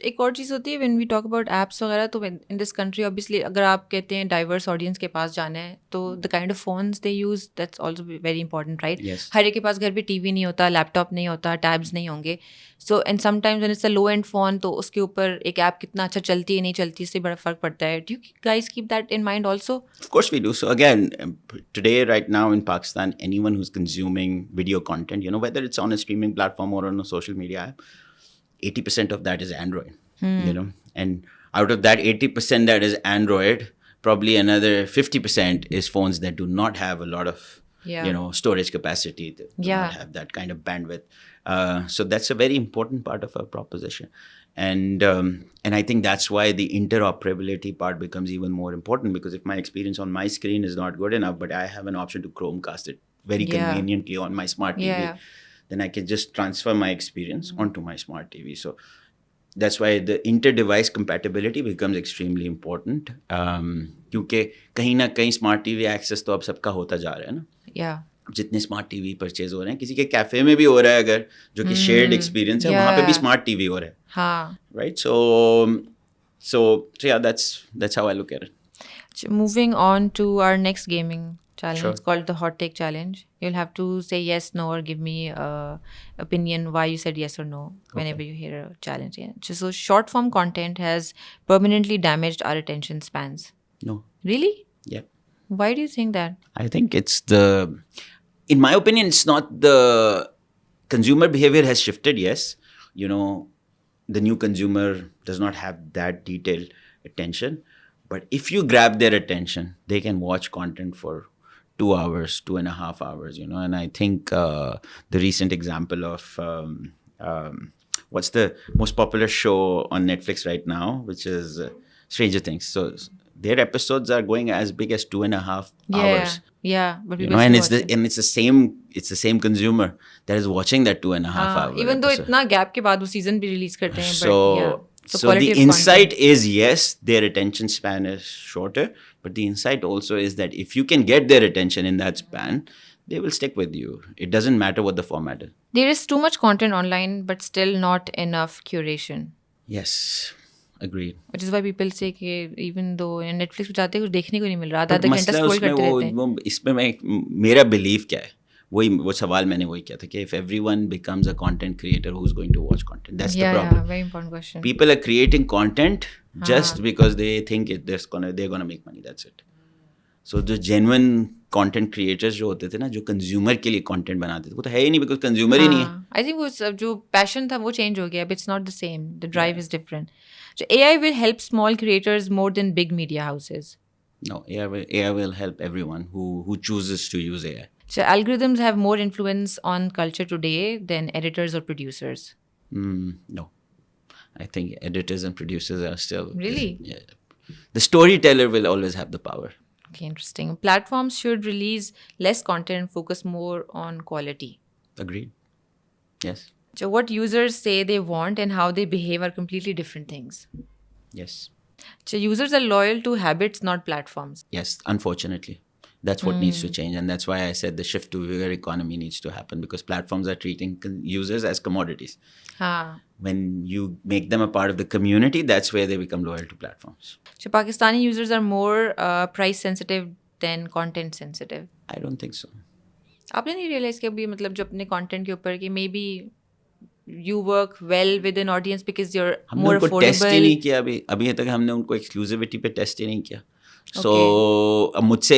एक और चीज़ होती है when we talk about apps वगैरह, तो in this country obviously अगर आप कहते हैं डाइवर्स ऑडियंस के पास जाना है तो the kind of phones they use, that's also very important, right? हर एक के पास घर पे टीवी नहीं होता, लैपटॉप नहीं होता, टैब्स नहीं होंगे. So and sometimes when it's a low and phone तो उसके ऊपर एक ऐप कितना अच्छा चलती है नहीं चलती इससे बड़ा फ़र्क पड़ता है. Do you guys keep that in mind also? Of course we do. So again, today, right now in Pakistan, anyone who's consuming video content, whether it's on a streaming platform or on a social media app, 80% of that is Android. And out of that 80% that is Android, probably another 50% is phones that do not have a lot of storage capacity, that do not have that kind of bandwidth. So that's a very important part of our proposition. And I think that's why the interoperability part becomes even more important, because if my experience on my screen is not good enough, but I have an option to Chromecast it very conveniently on my smart TV, then I can just transfer my experience onto my smart TV. So that's why the inter-device compatibility becomes extremely important. क्योंकि कहीं ना कहीं smart TV access तो अब सबका होता जा रहा है ना. जितने स्मार्ट टीवी परचेज हो रहे हैं, किसी के कैफे में भी हो रहा है, अगर जो कि शेयर्ड एक्सपीरियंस है, वहाँ पे भी स्मार्ट टीवी हो रहा है. Right? So yeah, that's how I look at it. Moving on to our next gaming challenge called the hot take challenge. You'll have to say yes, no, or give me opinion why you said yes or no whenever you hear a challenge. So short form content has permanently damaged our attention spans. No. Really? Yeah. Why do you think that? I think in my opinion, it's not the consumer behavior has shifted. Yes. The new consumer does not have that detailed attention. But if you grab their attention, they can watch content for 2 hours, 2.5 hours, And I think the recent example of what's the most popular show on Netflix right now, which is Stranger Things. So their episodes are going as big as 2.5 hours. Yeah, but people And still it's watch it. the same consumer that is watching that 2.5 hour Even though episode. इतना gap के बाद वो season भी release करते हैं, but yeah. So So so the quality of insight content. is, yes, their attention span is shorter, but the insight also is that if you can get their attention in that span, they will stick with you. It doesn't matter what the format is. There is too much content online, but still not enough curation. Yes, agreed. Which is why people say कि even though Netflix पे जाते हैं कुछ देखने को नहीं मिल रहा, आधा बट आधा घंटा मसला स्क्रॉल उसमें करते रहते हैं. वो इसमें मेरा बिलीव क्या है, वो सवाल मैंने वही किया था कि if everyone becomes a content creator, who's going to watch content? That's the Yeah, problem. very important question. People are creating content just because they think they're gonna make money. That's it. So the genuine content creators जो होते थे ना, जो consumer के लिए content बनाते थे, वो तो है ही नहीं, बिकॉज कंज्यूमर ही नहीं है. I think वो सब जो passion था वो change हो गया, but it's not the same. The drive is different. So AI will help small creators more than big media houses. No, AI will help everyone who chooses to use AI. So algorithms have more influence on culture today than editors or producers. No, I think editors and producers are still Really? Yeah. The storyteller will always have the power. Okay, interesting. Platforms should release less content and focus more on quality. Agreed. Yes. So what users say they want and how they behave are completely different things. Yes. So users are loyal to habits, not platforms. Yes, unfortunately. That's what needs to change. And that's why I said the shift to viewer economy needs to happen, because platforms are treating users as commodities. When you make them a part of the community, that's where they become loyal to platforms. So Pakistani users are more price sensitive than content sensitive. I don't think so. आपने नहीं realize कि अभी मतलब जो अपने content के ऊपर कि maybe you work well with an audience because you're हमने more उनको affordable. टेस्ट ही नहीं किया अभी तक हमने उनको एक्सक्लूसिविटी पे टेस्ट ही नहीं किया. So मुझसे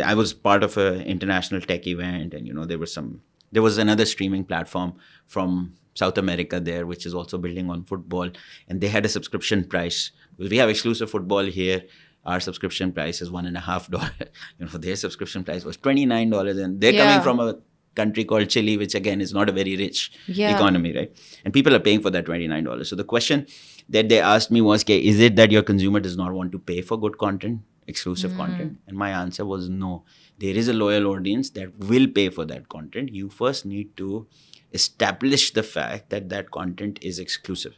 I was part of an international tech event, and there was another streaming platform from South America there, which is also building on football, and they had a subscription price. We have exclusive football here. Our subscription price is $1.50. Their subscription price was $29, and they're coming from a country called Chile, which again is not a very rich economy, right? And people are paying for that $29. So the question that they asked me was, okay, is it that your consumer does not want to pay for good content, exclusive content? And my answer was no. There is a loyal audience that will pay for that content. You first need to establish the fact that that content is exclusive.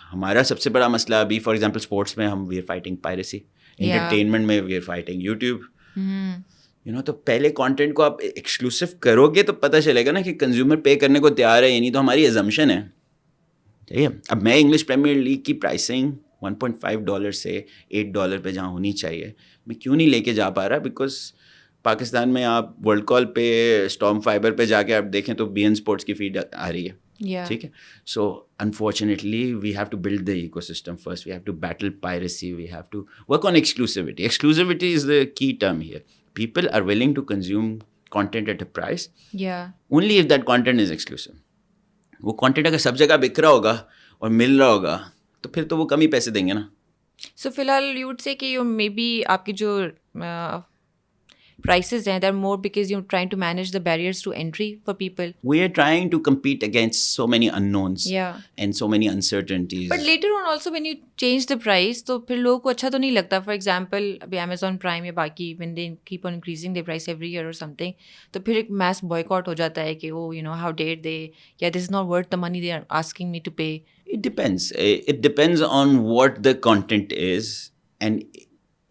हमारा सबसे बड़ा मसला अभी for example sports में हम we are fighting piracy, entertainment में we are fighting YouTube. तो पहले कंटेंट को आप एक्सक्लूसिव करोगे तो पता चलेगा ना कि कंज्यूमर पे करने को तैयार है या नहीं. तो हमारी एजम्पशन है, ठीक है. अब मैं इंग्लिश प्रीमियर लीग की प्राइसिंग $1.5 से $8 पे जहाँ होनी चाहिए, मैं क्यों नहीं लेके जा पा रहा? बिकॉज पाकिस्तान में आप वर्ल्ड कॉल पे स्टॉर्म फाइबर पे जाके आप देखें तो BN स्पोर्ट्स की फीड आ रही है. ठीक है. So unfortunately we have to build the ecosystem first. We have to battle piracy. We have to work on exclusivity. Exclusivity is the key term here. People are willing to consume content at a price only if that content is exclusive. वो content अगर सब जगह बिक रहा होगा और मिल रहा होगा तो फिर तो वो कम ही पैसे देंगे ना. So फिलहाल you would say कि maybe आपकी जो prices हैं, they're more because you're trying to manage the barriers to entry for people. We are trying to compete against so many unknowns and so many uncertainties. But later on also when you change the price तो फिर लोगों को अच्छा तो नहीं लगता. For example अभी Amazon Prime या बाकी when they keep on increasing their price every year or something, तो फिर एक mass boycott हो जाता है कि how dare they, this is not worth the money they are asking me to pay. It depends. It depends on what the content is, and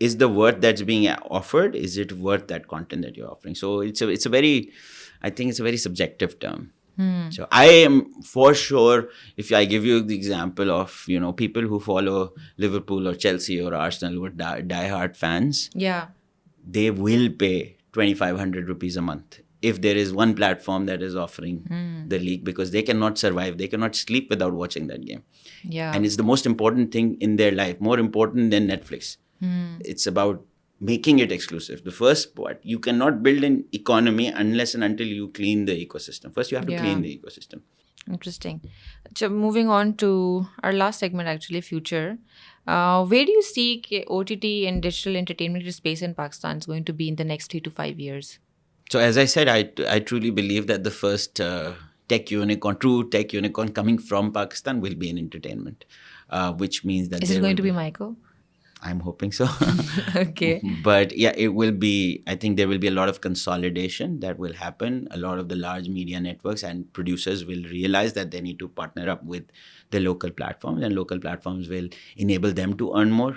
is the worth that's being offered, is it worth that content that you're offering? So I think it's a very subjective term. So I am for sure, if I give you the example of people who follow Liverpool or Chelsea or Arsenal, who are die-hard fans, they will pay 2,500 rupees a month if there is one platform that is offering the league, because they cannot survive, they cannot sleep without watching that game. And it's the most important thing in their life, more important than Netflix. It's about making it exclusive. The first part, you cannot build an economy unless and until you clean the ecosystem. First, you have to clean the ecosystem. Interesting. So moving on to our last segment, actually, future. Where do you see OTT and digital entertainment space in Pakistan is going to be in the next 3 to 5 years? So as I said, I truly believe that the first true tech unicorn coming from Pakistan will be in entertainment, which means that Is it there going will to be be. myco? I'm hoping so. Okay. But yeah, it will be, I think there will be a lot of consolidation that will happen. A lot of the large media networks and producers will realize that they need to partner up with the local platforms, and local platforms will enable them to earn more,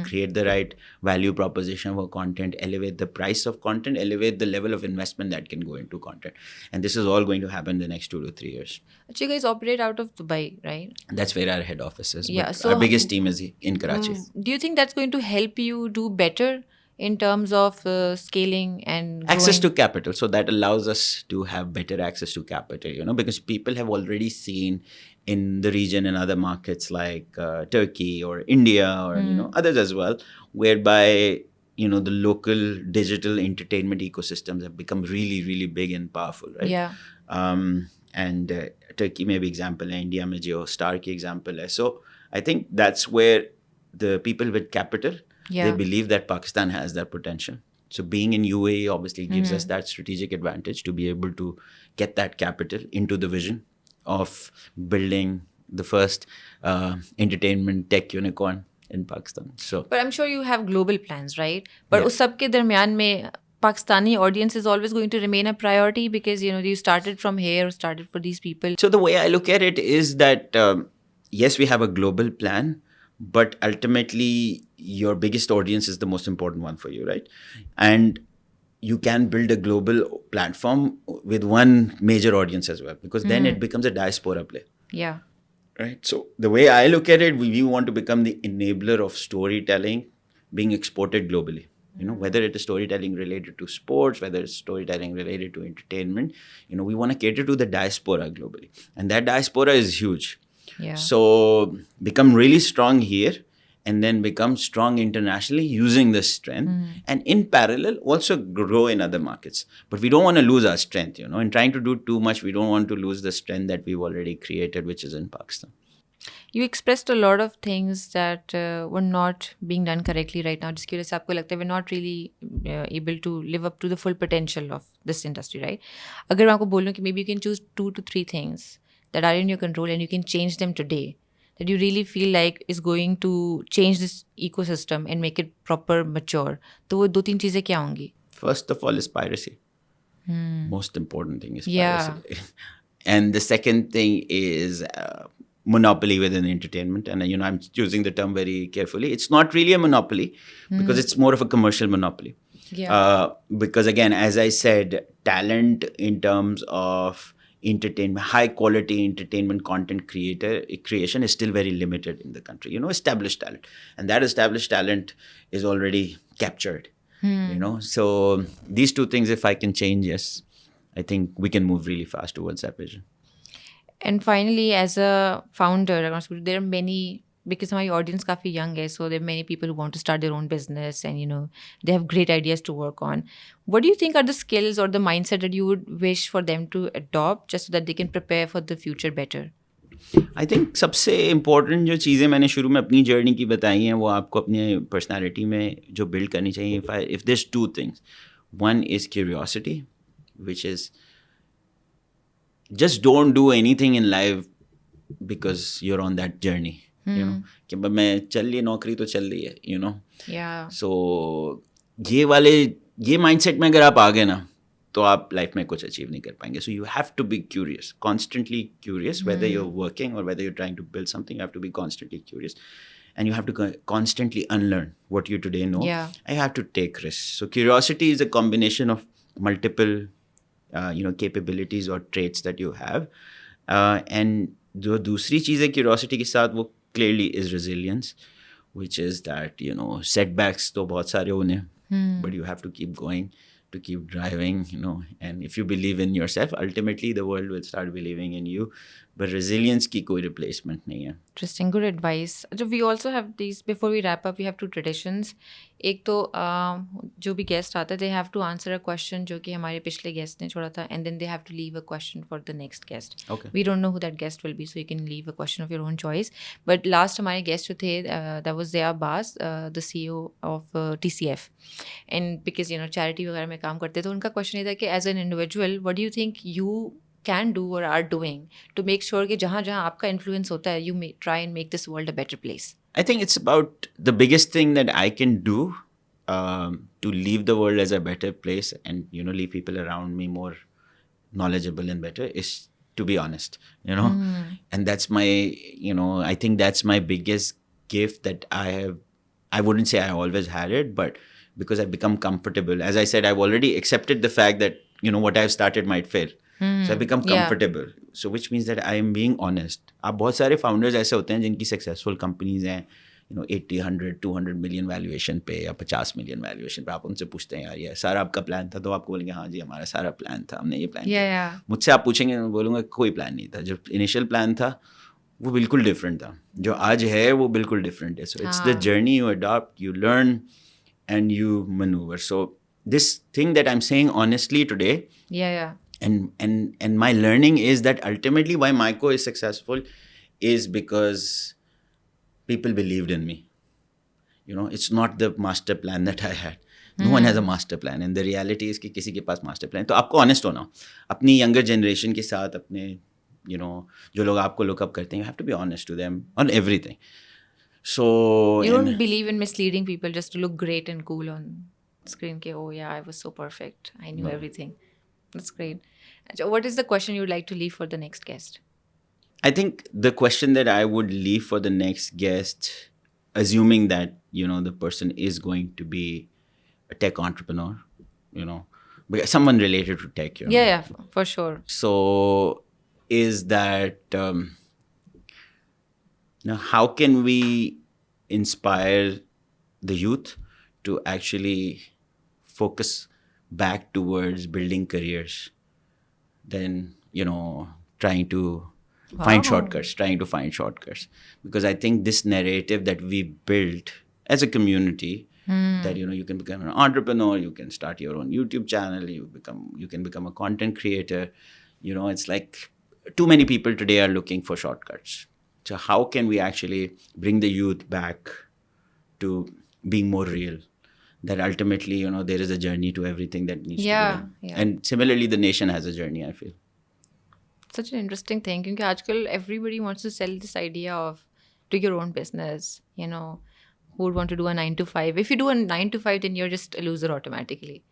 create the right value proposition for content, elevate the price of content, elevate the level of investment that can go into content. And this is all going to happen in the next 2 to 3 years. So you guys operate out of Dubai, right? That's where our head office is. Yeah. But our So biggest team is in Karachi. do you think that's going to help you do better in terms of scaling and Access to growing? capital, so that allows us to have better access to capital, because people have already seen in the region and other markets like Turkey or India or others as well, whereby the local digital entertainment ecosystems have become really really big and powerful, right? Yeah. And Turkey may be example है, India में जो star की example है. So I think that's where the people with capital, they Yeah. believe that Pakistan has that potential. So being in UAE obviously gives us that strategic advantage to be able to get that capital into the vision of building the first entertainment tech unicorn in Pakistan. So But I'm sure you have global plans, right? But yeah. उस सब के दरमियान में Pakistani audience is always going to remain a priority because you started from here, started for these people. So the way I look at it is that yes, we have a global plan, but ultimately your biggest audience is the most important one for you, right? And you can build a global platform with one major audience as well, because then it becomes a diaspora play, Yeah. right? So the way I look at it, we want to become the enabler of storytelling being exported globally. Whether it is storytelling related to sports, whether it's storytelling related to entertainment, we want to cater to the diaspora globally, and that diaspora is huge. Yeah. So become really strong here, and then become strong internationally using this strength, and in parallel also grow in other markets. But we don't want to lose our strength. In trying to do too much, we don't want to lose the strength that we've already created, which is in Pakistan. You expressed a lot of things that were not being done correctly right now. Just curious, आपको लगता है we're not really able to live up to the full potential of this industry, right? अगर मैं आपको बोलूँ कि maybe you can choose 2 to 3 things that are in your control and you can change them today, that you really feel like is going to change this ecosystem and make it proper mature. तो वो 2 3 चीज़ें क्या होंगी? First of all is piracy. Most important thing is Yeah. piracy. And the second thing is monopoly within entertainment. And, I'm choosing the term very carefully. It's not really a monopoly because it's more of a commercial monopoly. Yeah. Because, again, as I said, talent in terms of entertainment, high quality entertainment content creation is still very limited in the country. Established talent. And that established talent is already captured. So these two things, if I can change, yes, I think we can move really fast towards that vision. And finally, as a founder, there are many, because my audience काफी young है, so there are many people who want to start their own business and they have great ideas to work on. What do you think are the skills or the mindset that you would wish for them to adopt just so that they can prepare for the future better? I think सबसे important जो चीज़ें मैंने शुरू में अपनी journey की बताई हैं वो आपको अपने पर्सनालिटी में जो बिल्ड करनी चाहिए. If this two things, one is curiosity, which is just don't do anything in life because you're on that journey. कि मैं चल रही नौकरी तो चल रही है. Yeah. So ये माइंडसेट में अगर आप आ गए ना तो आप लाइफ में कुछ अचीव नहीं कर पाएंगे. So you have to be curious, constantly curious, whether you are working or whether you are trying to build something. You have to be constantly curious, and you have to constantly unlearn what you today know. Yeah. I have to take risks. So curiosity is a combination of multiple capabilities or traits that you have. And जो दूसरी चीज़ है curiosity के साथ वो clearly is resilience, which is that setbacks तो बहुत सारे होने, but you have to keep going, to keep driving, and if you believe in yourself, ultimately the world will start believing in you. But resilience की कोई replacement नहीं है. Interesting. Good advice. So we also have these, before we wrap up, we have 2 traditions. एक तो जो भी guest आता है they have to answer a question जो कि हमारे पिछले गेस्ट ने छोड़ा था, and then they have to leave a question for the next guest. Okay. We don't know who that guest will be, so you can leave a question of your own choice. But last हमारे गेस्ट जो थे that was Zia Abbas, the CEO of TCF. And because charity वगैरह में काम करते, तो उनका क्वेश्चन ये था कि as an individual what do you think you can do or are doing to make sure कि जहाँ जहाँ आपका इन्फ्लुएंस होता है you try and make this world a better place. I think it's about the biggest thing that I can do to leave the world as a better place and leave people around me more knowledgeable and better is to be honest. And that's my I think that's my biggest gift that I have. I wouldn't say I always had it, but because I've become comfortable, as I said, I've already accepted the fact that what I've started might fail. So I've become Yeah. comfortable. So which means that I am being honest. आप बहुत सारे founders ऐसे होते हैं जिनकी successful companies हैं 80, 100, 200 million valuation पे या 50 million valuation पे. आप उनसे पूछते हैं यार ये सारा आपका प्लान था, तो आपको बोलेंगे हाँ जी हमारा सारा प्लान था, हमने ये प्लान Yeah, किया. yeah. मुझसे आप पूछेंगे, मैं बोलूँगा कोई प्लान नहीं था. जब इनिशियल प्लान था वो बिल्कुल डिफरेंट था, जो आज है वो बिल्कुल डिफरेंट है. So it's the journey you adopt, you learn and you maneuver. So this thing that I'm saying honestly today, Yeah, yeah. and my learning is that ultimately why myco is successful is because people believed in me. It's not the master plan that I had. No one has a master plan, and the reality is कि किसी के पास master plan. तो आपको honest होना अपनी younger generation के साथ, अपने जो लोग आपको look up करते हैं, you have to be honest to them on everything. So You don't believe in misleading people just to look great and cool on screen. Ke, oh yeah, I was so perfect. I knew everything. That's great. So what is the question you'd like to leave for the next guest? I think the question that I would leave for the next guest, assuming that the person is going to be a tech entrepreneur, someone related to tech, Yeah, yeah, for sure. So is that now how can we inspire the youth to actually focus back towards building careers than trying to find shortcuts, because I think this narrative that we built as a community, that you can become an entrepreneur, you can start your own YouTube channel, you can become a content creator. It's like too many people today are looking for shortcuts. So how can we actually bring the youth back to being more real, that ultimately there is a journey to everything that needs to be done. Yeah. And similarly the nation has a journey, I feel. Such an interesting thing, because आजकल everybody wants to sell this idea of do your own business, who would want to do a 9 to 5. If you do a 9 to 5, then you're just a loser automatically.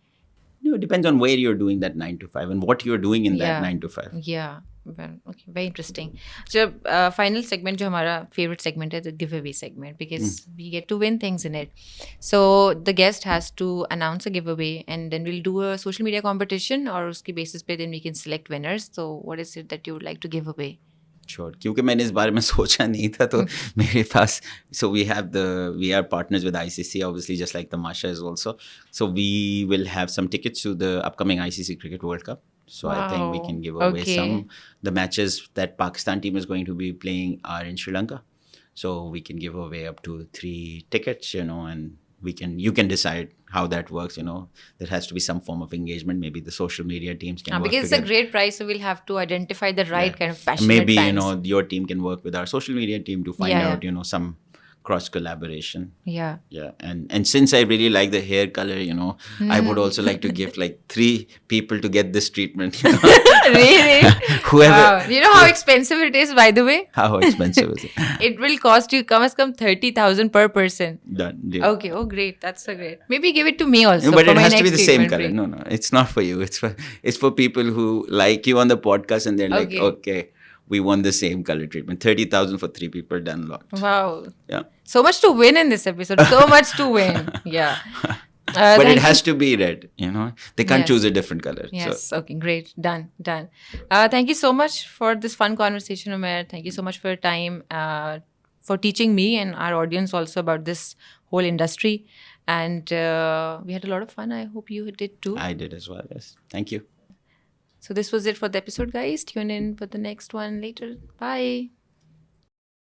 It depends on where you're doing that 9 to 5 and what you're doing in that 9 to 5. Yeah. Well, okay, very interesting. So final segment जो हमारा favorite segment है, the giveaway segment, because we get to win things in it. So the guest has to announce a giveaway, and then we'll do a social media competition, और उसकी basis पे then we can select winners. So what is it that you would like to give away? Sure. क्योंकि मैंने इस बारे में सोचा नहीं था, तो मेरे पास, so we are partners with ICC, obviously, just like Tamasha is also. So we will have some tickets to the upcoming ICC Cricket World Cup. So I think we can give away some. The matches that Pakistan team is going to be playing are in Sri Lanka. So we can give away up to 3 tickets, and you can decide how that works. There has to be some form of engagement. Maybe the social media teams can work because together. It's a great prize, so we'll have to identify the right kind of passionate maybe fans. Your team can work with our social media team to find out some cross collaboration. Yeah. And since I really like the hair color, I would also like to give like 3 people to get this treatment. Really? Whoever. Wow. You know how expensive it is, by the way? How expensive is it? It will cost you come as come 30,000 per person. Done. Deal. Okay. Oh, great. That's so great. Maybe give it to me also. But for it my has to be next the same treatment color. free. No, it's not for you. It's for people who like you on the podcast and they're like, okay, we want the same color treatment. 30,000 for 3 people, done, locked. Wow. Yeah. So much to win in this episode. So much to win. Yeah. But it has to be red, They can't choose a different color. Yes. So. Okay, great. Done. Thank you so much for this fun conversation, Umair. Thank you so much for your time, for teaching me and our audience also about this whole industry. And we had a lot of fun. I hope you did too. I did as well, yes. Thank you. So this was it for the episode, guys. Tune in for the next one later. Bye.